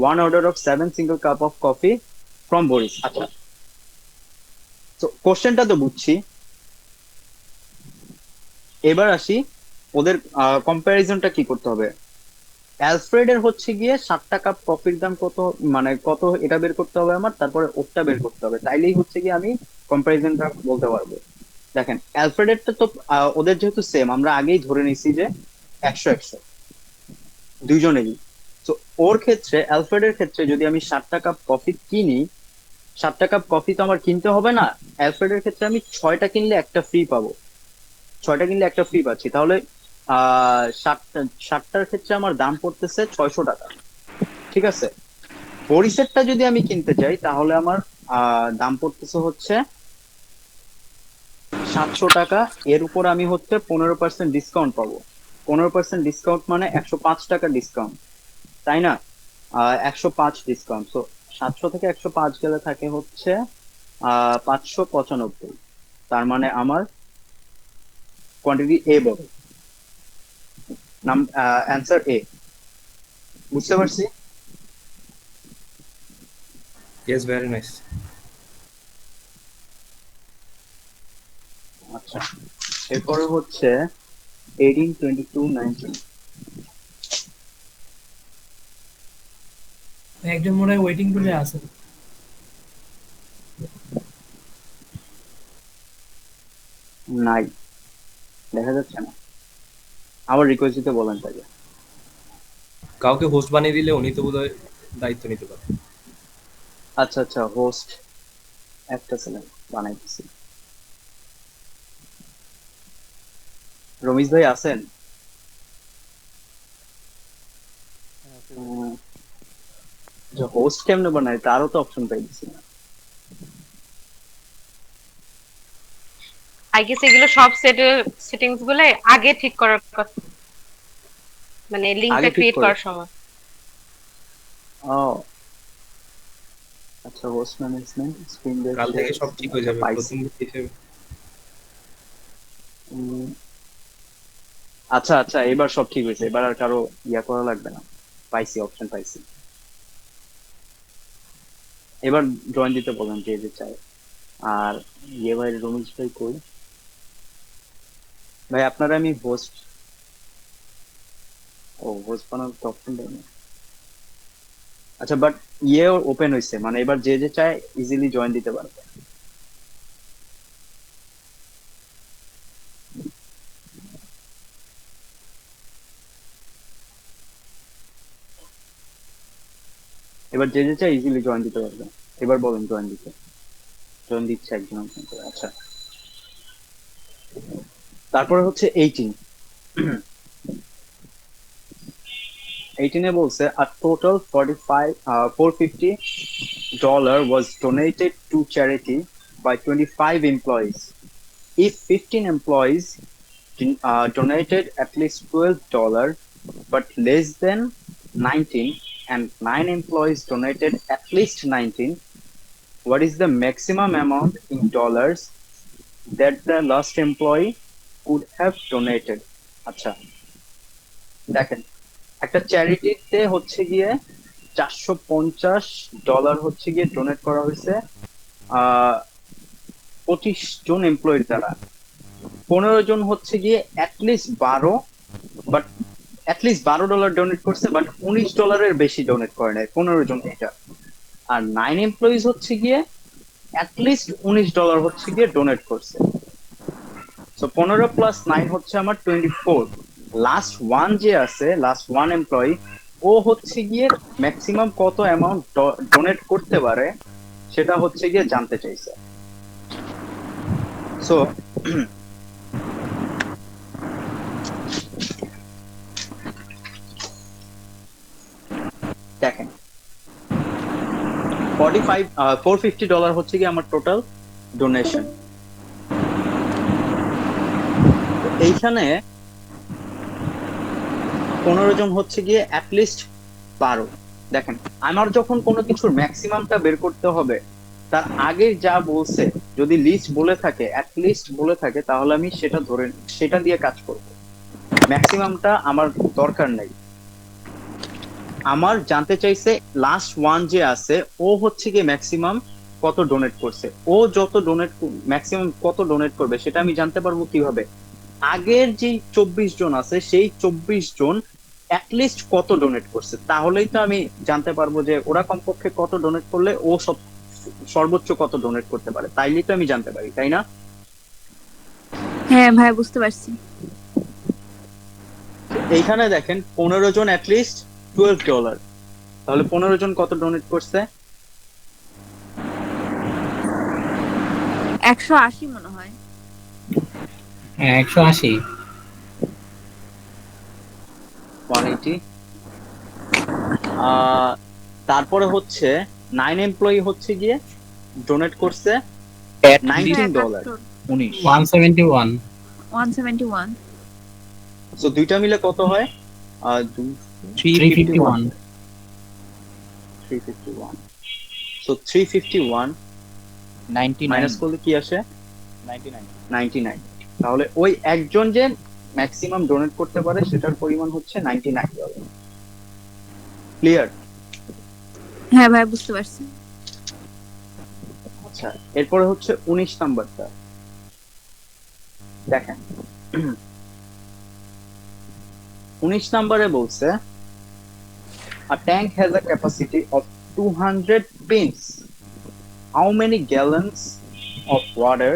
one order of 7 single cup of coffee from Boris. আচ্ছা, তো কোশ্চেনটা তো বুঝছি, এবার আসি ওদের কম্প্যারিজনটা কি করতে হবে। অ্যালফ্রেডের হচ্ছে গিয়ে 7টা কাপ কফির দাম কত, মানে কত এটা বের করতে হবে আমার, তারপরে ওরটা বের করতে হবে, তাইলেই হচ্ছে গিয়ে আমি কম্প্যারিজনটা বলতে পারবো। দেখেন, অ্যালফ্রেডেরটা তো ওদের যেহেতু সেম, আমরা আগেই ধরে নিছি যে 100 দুইজনেরই। তো ওর ক্ষেত্রে, অ্যালফ্রেডের ক্ষেত্রে যদি আমি 7টা কাপ কফি কিনি, 7টা কাপ কফি তো আমার কিনতে হবে না, অ্যালফ্রেডের ক্ষেত্রে আমি 6টা কিনলে একটা ফ্রি পাবো, 6টা কিনলে একটা ফ্রি পাচ্ছি, তাহলে 7টার ক্ষেত্রে আমার দাম পড়তেছে 600 টাকা। ঠিক আছে? বরিসেরটা যদি আমি কিনতে চাই তাহলে আমার দাম পড়তেছে হচ্ছে 700 টাকা, এর উপর আমি হচ্ছে 15% ডিসকাউন্ট পাবো। 15% ডিসকাউন্ট মানে 105 টাকা ডিসকাউন্ট, তাই না? 105 ডিসকাউন্ট, তো 700 থেকে 105 গেলে থাকে হচ্ছে 595, তার মানে আমার কোয়ান্টিটি এ বলো। অ্যান্সার এ। বুঝতে পারছি? Yes, very nice. আচ্ছা, এরপরে হচ্ছে 18, 22, 19। একজন মনে হয় ওয়েটিং রুমে আছে। নাই, দেখা যাচ্ছে না। আবার রিকোয়েস্ট দিতে বলেন তাকে। কাউকে হোস্ট বানিয়ে দিলে উনি তো বোধহয় দায়িত্ব নিতে পারে। আচ্ছা আচ্ছা, হোস্ট একটা ছেলে বানাইতেছি। রমিজ ভাই আছেন? হোস্ট কেমনে বানাই তারও তো অপশন পাইছি না। আই গেস এগুলো সব সেটিংস গুলো আগে ঠিক করার কথা, মানে লিংকটা আগে ঠিক ক্রিয়েট করে। করার সময়। ও আচ্ছা, হোস্ট ম্যানেজমেন্ট স্ক্রিন কাল থেকে সব ঠিক হয়ে যাবে পাইছি। প্রথম হিসেবে। আচ্ছা আচ্ছা, এবার সব ঠিক হয়েছে, এবার আর কারো ইয়া করা লাগবে না। পাইছি, অপশন পাইছি। এবার জয়েন দিতে বলেন যে যে চায়। আর ইয়ে ভাই, রমিজ ভাই কই? ভাই আপনারা আমি হোস্ট, ও হোস্ট বানানোর তো অপশন দেয় না। আচ্ছা, বাট ইয়ে ওপেন হয়েছে, মানে এবার যে যে চায় ইজিলি জয়েন দিতে পারবে। এবার যে যে চায় ইজিলি জয়েন দিতে পারবে। এবার বলেন জয়েন দিতে। জয়েন দিচ্ছে একজন একজন করে। আচ্ছা, তারপরে হচ্ছে 18। 18 বলছে a total $450 was donated to charity by 25 employees. If 15 employees donated at least $12 but less than 19 and 9 employees donated at least 19, what is the maximum amount in dollars that the last employee could have donated? আচ্ছা, দেখেন একটা চ্যারিটিতে হচ্ছে গিয়ে $450 হচ্ছে গিয়ে donate করা হয়েছে 25 জন এমপ্লয়ির দ্বারা। 15 জন হচ্ছে গিয়ে অ্যাটলিস্ট $12 ডোনেট করছে, বাট $19 বেশি ডোনেট করে নাই 15 জন এটা। আর 9 এমপ্লয়িজ হচ্ছে গিয়ে অ্যাটলিস্ট $19 হচ্ছে গিয়ে ডোনেট করছে। সো 15 প্লাস 9 হচ্ছে আমার 24। লাস্ট ওয়ান যে আছে, লাস্ট ওয়ান এমপ্লয়ি, ও হচ্ছে গিয়ে ম্যাক্সিমাম কত অ্যামাউন্ট ডোনেট করতে পারে সেটা হচ্ছে গিয়ে জানতে চাইছে। সো দেখেন $450 হচ্ছে গিয়ে আমার টোটাল ডোনেশন। এইখানে 15 জন হচ্ছে গিয়ে অ্যাটলিস্ট 12। দেখেন, আমার যখন কোনো কিছুর ম্যাক্সিমামটা বের করতে হবে, তার আগে যা বলছে যদি লিস্ট বলে থাকে, অ্যাটলিস্ট বলে থাকে, তাহলে আমি সেটা দিয়ে কাজ করব। ম্যাক্সিমামটা আমার দরকার নাই। আমার জানতে চাইছে লাস্ট ওয়ান যে আছে, ও হচ্ছে গিয়ে ম্যাক্সিমাম কত ডোনেট করছে। ও যত ডোনেট ম্যাক্সিমাম কত ডোনেট করবে সেটা আমি জানতে পারবো কিভাবে? আগের যে 24 জন আছে, সেই 24 জন অ্যাটলিস্ট কত ডোনেট করছে, তাহলেই তো আমি জানতে পারবো যে ওরা কমপক্ষে কত ডোনেট করলে ও সর্বোচ্চ কত ডোনেট করতে পারে। তাইলেই তো আমি জানতে পারি, তাই না? হ্যাঁ ভাই, বুঝতে পারছি। এইখানে দেখেন 15 জন অ্যাটলিস্ট $12, তাহলে 15 জন কত ডোনেট করছে? 180 মনে হয়। হ্যাঁ 180। 180। তারপরে হচ্ছে 9 এমপ্লয়ি হচ্ছে গিয়ে ডোনেট করছে $19। 171। 171। সো দুইটা মিলে কত হয়? 351। 351। সো 351 99 মাইনাস করলে কি আসে? 99 99। তাহলে ওই একজন যে ম্যাক্সিমাম ডোনেট করতে পারে সেটার পরিমাণ হচ্ছে 99 গ্যালন। ক্লিয়ার? হ্যাঁ ভাই বুঝতে পারছি। আচ্ছা, এরপরে হচ্ছে 19 নাম্বারটা দেখেন। 19 নাম্বারে বলছে a tank has a capacity of 200 pins. How many gallons of water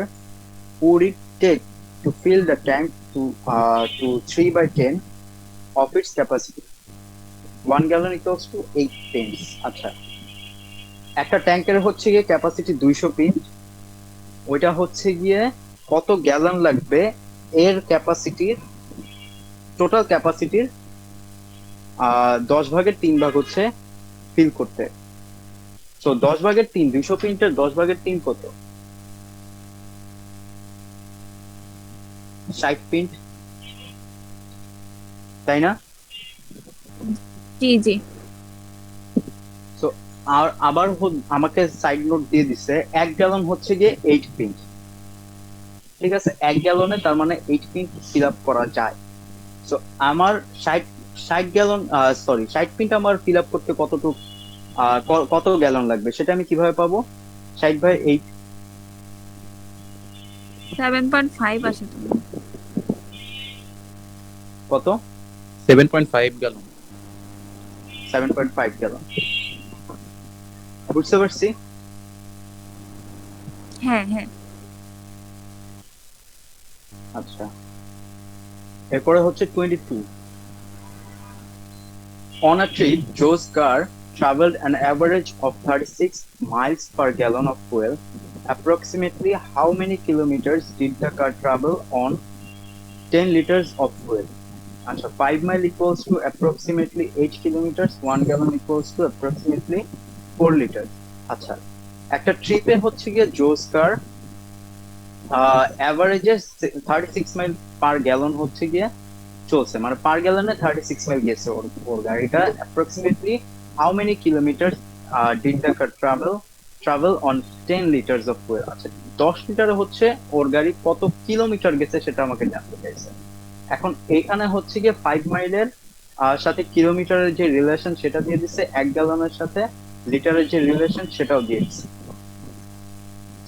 would it take to fill the tank to 3/10 of its capacity? 1 gallon equals to 8 pins. আচ্ছা, একটা ট্যাঙ্কের হচ্ছে গিয়ে ক্যাপাসিটি 200 পিন, ওইটা হচ্ছে গিয়ে কত গ্যালন লাগবে এর ক্যাপাসিটির, টোটাল ক্যাপাসিটির 10 ভাগের 3 ভাগ হচ্ছে ফিল করতে। তো 10 ভাগের 3, 200 পিনটার 10 ভাগের 3 কত? 60 পিন, তাই না? জি জি। তো আর আবার আমাকে সাইড নোট দিয়ে দিছে 1 গ্যালন হচ্ছে গিয়ে 8 পিন। ঠিক আছে, 1 গ্যালনে তার মানে 8 পিন ফিল আপ করা যায়। সো আমার 60 গ্যালন, সরি 60 পিনটা আমার ফিল আপ করতে কত গ্যালন লাগবে সেটা আমি কিভাবে পাবো? 60/8 7.5 আসে তো। কত? 7.5 গ্যালন। 7.5 গ্যালন। বুঝতে পারছি? হ্যাঁ হ্যাঁ। আচ্ছা, এরপরে হচ্ছে 22. On a trip, Joe's car traveled an average of 36 miles per gallon of fuel. Approximately how many kilometers did the car travel on 10 liters of fuel? Answer: 5 mile equals to approximately 8 kilometers. 1 gallon equals to approximately 4 liters. আচ্ছা, একটা ট্রিপে হচ্ছে গিয়ে জোস কার অ্যাভারেজে 36 mile per gallon হচ্ছে গিয়ে চলছে, মানে পার গ্যালনে 36 মাইল গেছে ওর গাড়িটা। Approximately how many kilometre did the car travel on 10 litres of fuel. আচ্ছা, 10 লিটারে হচ্ছে ওর গাড়ি কত কিলোমিটার গেছে সেটা আমাকে জানতে চাইছে। এখন এইখানে হচ্ছে গিয়ে 5 মাইলের সাথে কিলোমিটারের যে রিলেশন সেটা দিয়ে দিচ্ছে, 1 গ্যালনের সাথে লিটারের যে রিলেশন সেটাও দিয়ে দিচ্ছে।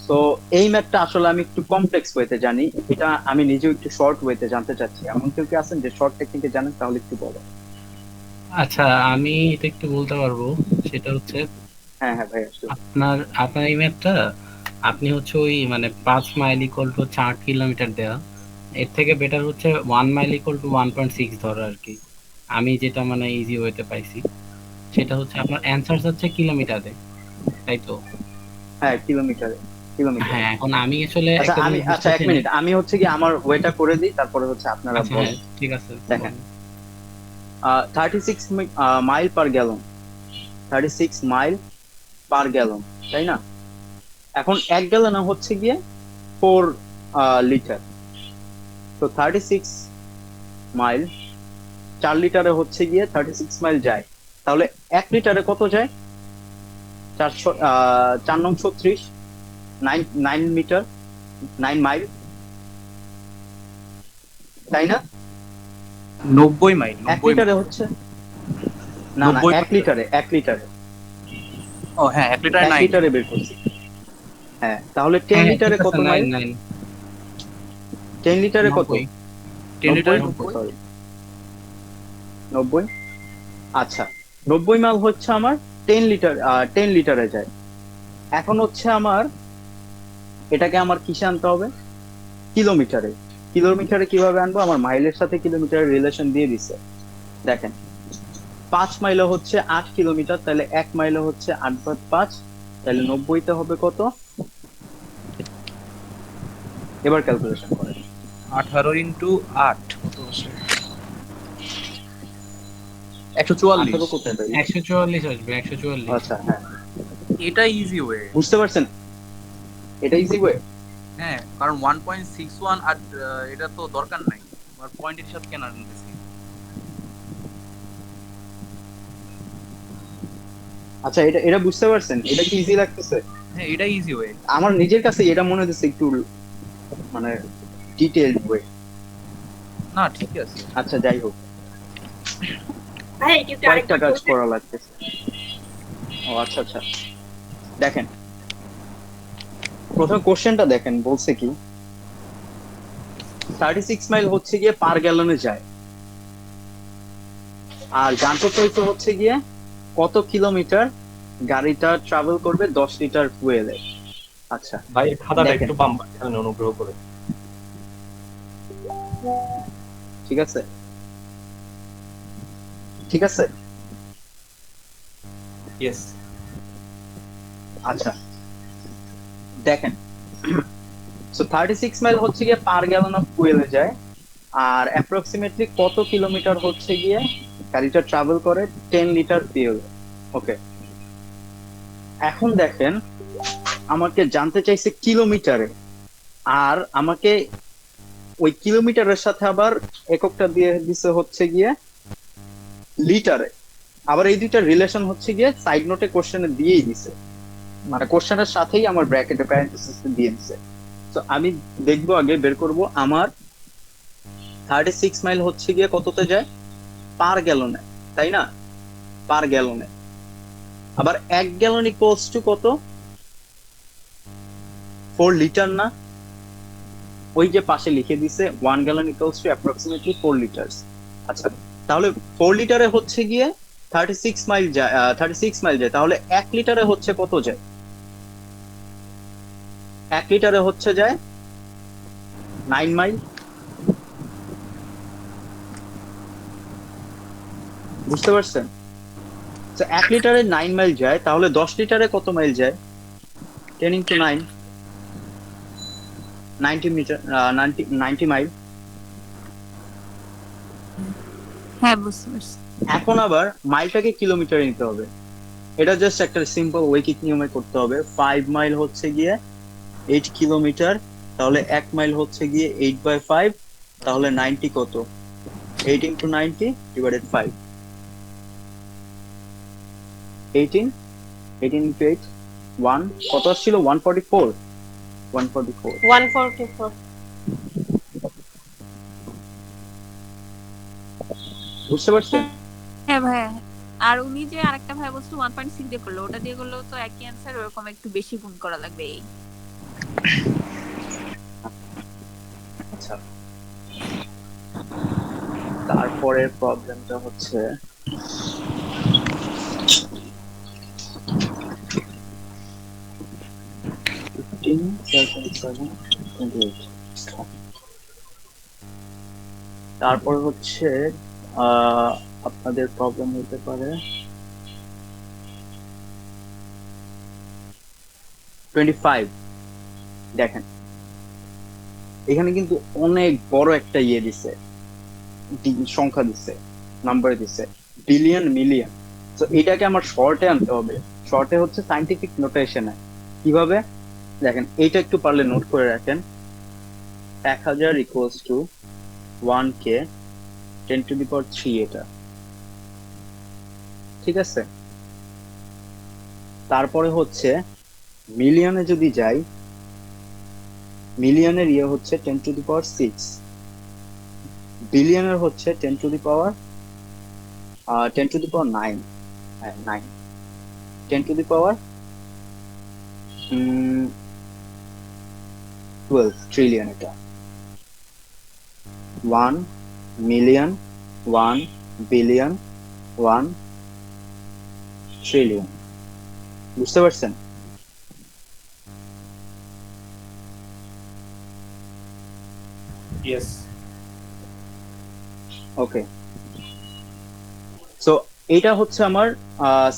তো এই ম্যাথটা আসলে আমি একটু কমপ্লেক্স ওয়েতে জানি, এটা আমি নিজেও একটু শর্ট ওয়েতে জানতে চাচ্ছি। এমন কেউ কি আছেন যে শর্ট টেকনিকে জানেন? তাহলে একটু বলো। আচ্ছা, আমি এটা একটু বলতে পারবো। সেটা হচ্ছে হ্যাঁ হ্যাঁ ভাই, আসলে আপনার এই ম্যাথটা আপনি হচ্ছে ওই মানে 5 মাইল ইকুয়াল টু 8 কিলোমিটার দেওয়া, এর থেকে বেটার হচ্ছে 1 মাইল ইকুয়াল টু 1.6 ধরো আর কি। আমি যেটা মানে ইজি ওয়েতে পাইছি সেটা হচ্ছে আপনার অ্যানসার হচ্ছে কিলোমিটারে, তাই তো? হ্যাঁ, কিলোমিটারে। হ্যাঁ, এখন আমি আসলে একটা জিনিস আচ্ছা, 1 মিনিট, আমি হচ্ছে কি আমার ওয়েটা করে দিই, তারপরে হচ্ছে আপনারা আচ্ছা, বলেন। হ্যাঁ, ঠিক আছে। দেখেন, 36 mile per gallon, 36 mile per gallon, তাই না? এখন 1 গ্যালনে হচ্ছে গিয়ে 4 লিটার। তো 36 মাইল 4 লিটারে হচ্ছে গিয়ে 36 মাইল যায়, তাহলে 1 লিটারে কত যায়? 4 নং 36, 9 মিটার, 9 মাইল, তাই না? 90 মাইল। 1 লিটারে হচ্ছে না না 1 লিটারে ও হ্যাঁ, 1 লিটারে 1 9। লিটারে বের করছি। হ্যাঁ, তাহলে 10 লিটারে কত মাইল? 10 লিটারে কত? 10 লিটারে 90। আচ্ছা, 90 মাইল হচ্ছে আমার 10 লিটারে যায়। এখন হচ্ছে আমার এটাকে আমার কিসে আনতে হবে? কিলোমিটারে। কিলোমিটারে কিভাবে আনবো? আমার মাইলের সাথে কিলোমিটারের রিলেশন দিয়ে দিছে। দেখেন, 5 মাইলে হচ্ছে 8 কিলোমিটার, তাহলে 1 মাইলে হচ্ছে 8/5, তাহলে 90তে হবে কত? এবার ক্যালকুলেশন করেন। 18 ইনটু 8 কত আসে? 144। 18 কোথায় পাই? 144 আসবে, 144। আচ্ছা, হ্যাঁ, এটা ইজি ওয়ে। বুঝতে পারছেন? এটা ইজি ওয়ে। হ্যাঁ, কারণ 1.61 আর এটা তো দরকার নাই, আর পয়েন্টের হিসাব কেন আনতেছি। আচ্ছা, এটা বুঝতে পারছেন? এটা কি ইজি লাগতেছে? হ্যাঁ, এটা ইজি ওয়ে। আমার নিজের কাছে এটা মনে হচ্ছে একটু মানে ডিটেইলড ওয়ে। না ঠিক আছে। আচ্ছা যাই হোক, ভাই কিন্তু কয়েকটা কাজ করা লাগতেছে। ও আচ্ছা আচ্ছা, দেখেন প্রথম কোশ্চেনটা দেখেন, বলছে কি 36 মাইল হচ্ছে গিয়ে পার গ্যালনে যায়, আর জানতে চাইতে হচ্ছে গিয়ে কত কিলোমিটার গাড়িটা ট্রাভেল করবে 10 লিটার ফুয়েলে। আচ্ছা ভাই খাতাটা দেখেন। একটু বাম পাশে আনুন অনুগ্রহ করে। ঠিক আছে ঠিক আছে। ইয়েস। আচ্ছা দেখেন, সো 36 মাইল হচ্ছে গিয়ে পার গ্যালন অফ ফুয়েলে যায়, আর অ্যাপ্রক্সিমেটলি কত কিলোমিটার হচ্ছে গিয়ে গাড়িটা ট্রাভেল করে 10 লিটার ফুয়েল। ওকে, এখন দেখেন আমাকে জানতে চাইছে কিলোমিটারে, আর আমাকে ওই কিলোমিটারের সাথে আবার এককটা দিয়ে দিছে হচ্ছে গিয়ে লিটারে। আবার এই দুইটার রিলেশন হচ্ছে গিয়ে সাইড নোটে কোশ্চেনে দিয়েই দিছে, মানে কোশ্চেনের সাথেই আমার ব্র্যাকেটে প্যারেন্থেসিস দিয়ে দিছে। তো আমি দেখবো, আগে বের করব আমার 36 মাইল হচ্ছে গিয়ে কততে যায় পার গ্যালনে, তাই না? পার গ্যালনে। আবার 1 গ্যালন ইকুয়ালস টু কত? 4 লিটার না? ওই যে পাশে লিখে দিছে 1 gallon equals to approximately 4 litre. আচ্ছা তাহলে 4 লিটারে হচ্ছে গিয়ে 36 মাইল যায়, 36 মাইল যায়, তাহলে 1 লিটারে হচ্ছে কত যায়? 1 লিটারে হচ্ছে যায় 9 মাইল। বুঝতে পারছেন? তো 1 লিটারে 9 মাইল যায়, তাহলে 10 লিটারে কত মাইল যায়? 10 ইন্টু 9, 90 মিটার, 90 মাইল। হ্যাঁ বুঝতে পারছি। এখন আবার মাইলটাকে কিলোমিটারে নিতে হবে, এটা জাস্ট একটা সিম্পল ঐকিক নিয়মে করতে হবে। 5 মাইল হচ্ছে গিয়ে 8 কিলোমিটার, তাহলে 1 মাইল হচ্ছে গিয়ে 8/5, তাহলে 90 কত? 8 ইন্টু 90 ডিভাইডেড 5, 18 ইন্টু 8, 1 কত আসছিল? 144। 144। বুঝতে পারছেন? হ্যাঁ ভাই, আর উনি যে আরেকটা ভাই বলছিল 1.6 দিয়ে করলো, ওটা দিয়ে করলেও তো একই অ্যান্সার, ওরকম একটু বেশি গুণ করা লাগবে এই। আচ্ছা, তারপরে প্রবলেমটা হচ্ছে তারপর হচ্ছে আপনাদের প্রবলেম হতে পারে 25। দেখেন এখানে কিন্তু অনেক বড় একটা ইয়ে দিছে, সংখ্যা দিছে, নাম্বার দিছে, বিলিয়ন মিলিয়ন। তো এটাকে আমার শর্টে আনতে হবে। শর্টে হচ্ছে সায়েন্টিফিক নোটেশনে। কিভাবে? দেখেন এইটা একটু পারলে নোট করে রাখেন। 1000 ইকুয়ালস টু 1k 10⁻³ এটা, ঠিক আছে? তারপরে হচ্ছে মিলিয়নে যদি যাই, মিলিয়নের ইয়ে হচ্ছে 10⁶, বিলিয়নের হচ্ছে 10⁻9, 10⁻12 ট্রিলিয়ন। এটা 1 মিলিয়ন, 1 বিলিয়ন, 1 ট্রিলিয়ন। বুঝতে পারছেন? ইয়েস। ওকে, সো এইটা হচ্ছে আমার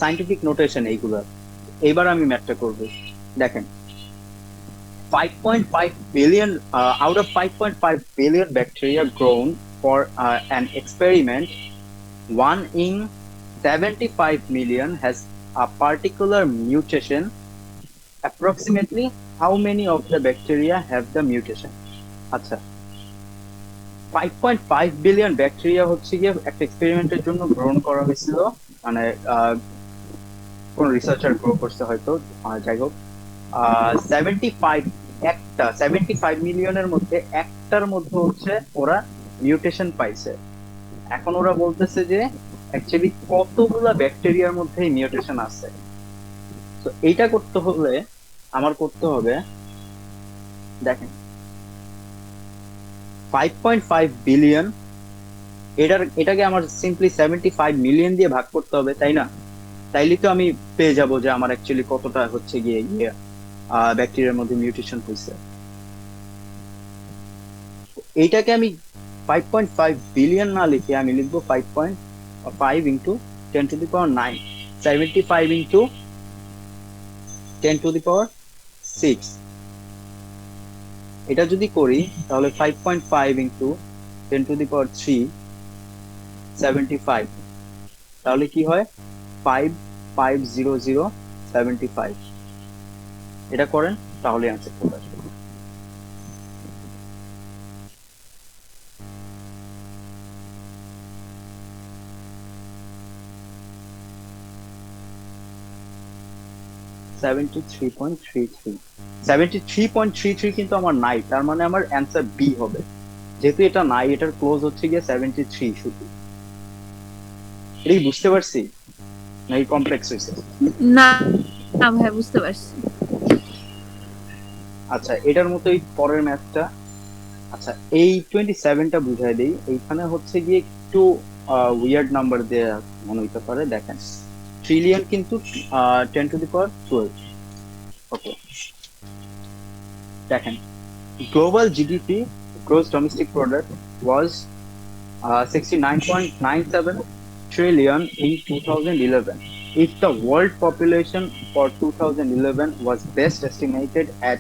সায়েন্টিফিক নোটেশন এইগুলা। এবার আমি ম্যাথটা করব। দেখেন 5.5 billion out of 5.5 billion bacteria grown for an experiment, 1 in 75 million has a particular mutation. Approximately how many of the bacteria have the mutation? আচ্ছা, 5.5 বিলিয়ন ব্যাকটেরিয়া হচ্ছে গিয়ে একটা এক্সপেরিমেন্টের জন্য গ্রহণ করা হয়েছিল, মানে কোন রিসার্চার গ্রো করছে হয়তো, যাই হোক 75 মিলিয়নের মধ্যে একটা একটার মধ্যে হচ্ছে ওরা মিউটেশন পাইছে। এখন ওরা বলতেছে যে অ্যাকচুয়ালি কতগুলা ব্যাকটেরিয়ার মধ্যে মিউটেশন আছে। তো এইটা করতে হলে আমার করতে হবে, দেখেন 5.5 বিলিয়ন, এটাকে আমার সিম্পলি 75 মিলিয়ন দিয়ে ভাগ করতে হবে, তাই না? তাইলে তো আমি পেয়ে যাব যে আমার অ্যাকচুয়ালি কতটা হচ্ছে গিয়ে ব্যাকটেরিয়ার মধ্যে মিউটেশন হয়েছে। এইটাকে আমি 5.5 বিলিয়ন না লিখে আমি লিখবো 5.5 into 10 to the power 9, 75 into 10 to the পাওয়ার 6। এটা যদি করি তাহলে 5.5 ইন্টু 10 টু দি পাওয়ার 3, 75। তাহলে কি হয় 550075। এটা করেন তাহলে অ্যান্সার চলে আসবে। কিন্তু আমার নাই, তার মানে আমার অ্যান্সার বি হবে। যেহেতু এটা নাই, এটার ক্লোজ হচ্ছে গিয়ে 73 শুধু। এটা কি বুঝতে পারছি নাকি কমপ্লেক্স হয়েছে? না না ভাই, বুঝতে পারছি। আচ্ছা, এটার মতোই পরের ম্যাথটা। আচ্ছা, এই 27টা বুঝাই দেই। এইখানে হচ্ছে গিয়ে একটু উইয়ার্ড নাম্বার দেয়া মনে হইতে পারে। দেখেন ট্রিলিয়ন কিন্তু 10 টু দি পাওয়ার 12। ওকে, দেখেন global GDP, gross domestic product, was 69.97 trillion in 2011. If the world population for 2011 was best estimated at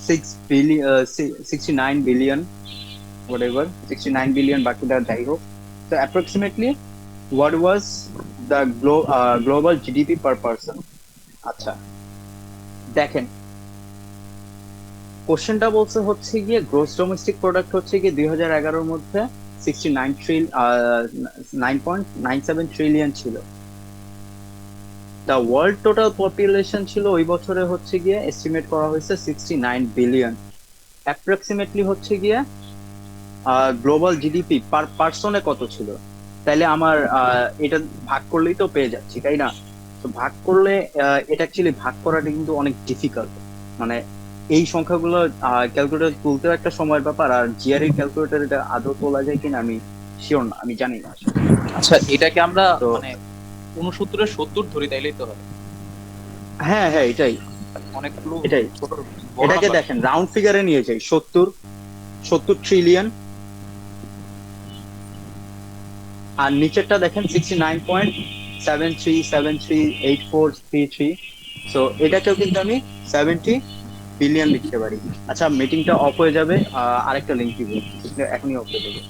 69 billion, whatever, 69 billion বাকিটা যাই হোক, so approximately what was the global GDP per person? আচ্ছা দেখেন, কোশ্চেনটা বলছে হচ্ছে গিয়ে গ্রোস ডোমেস্টিক প্রোডাক্ট হচ্ছে গিয়ে 2011-র মধ্যে 9.97 ট্রিলিয়ন ছিল। দ্য ওয়ার্ল্ড টোটাল পপুলেশন ছিল ওই বছরে হচ্ছে গিয়ে এস্টিমেট করা হয়েছে 69 বিলিয়ন। অ্যাপ্রক্সিমেটলি হচ্ছে গিয়ে গ্লোবাল জিডিপি পার পার্সনে কত ছিল? তাইলে আমার এটা ভাগ করলেই তো পেয়ে যাচ্ছি, তাই না? তো ভাগ করলে এটা অ্যাকচুয়ালি ভাগ করাটা কিন্তু অনেক ডিফিকাল্ট। মানে এই সংখ্যাগুলো ক্যালকুলেটর তুলতেও একটা সময়ের ব্যাপার, আর জিআরই ক্যালকুলেটর এটা আদৌ তোলা যায় কিনা আমি শিওর না, আমি জানি না আসলে। আচ্ছা, এটাকে আমরা তো মানে 69-এর 70 ধরি, তাইলেই তো হবে। হ্যাঁ হ্যাঁ, এটাই অনেকগুলো এটাই ছোট বড় এটাকে নাম্বার। দেখেন রাউন্ড ফিগারে নিয়ে যাই, 70 ট্রিলিয়ন, আর নিচেরটা দেখেন 69.73738433। সো এটাকেও কিন্তু আমি 70 বিলিয়ন লিখতে পারি। আচ্ছা, মিটিংটা অফ হয়ে যাবে, আরেকটা লিঙ্ক দিব, এখনই অফ হয়ে যাবে।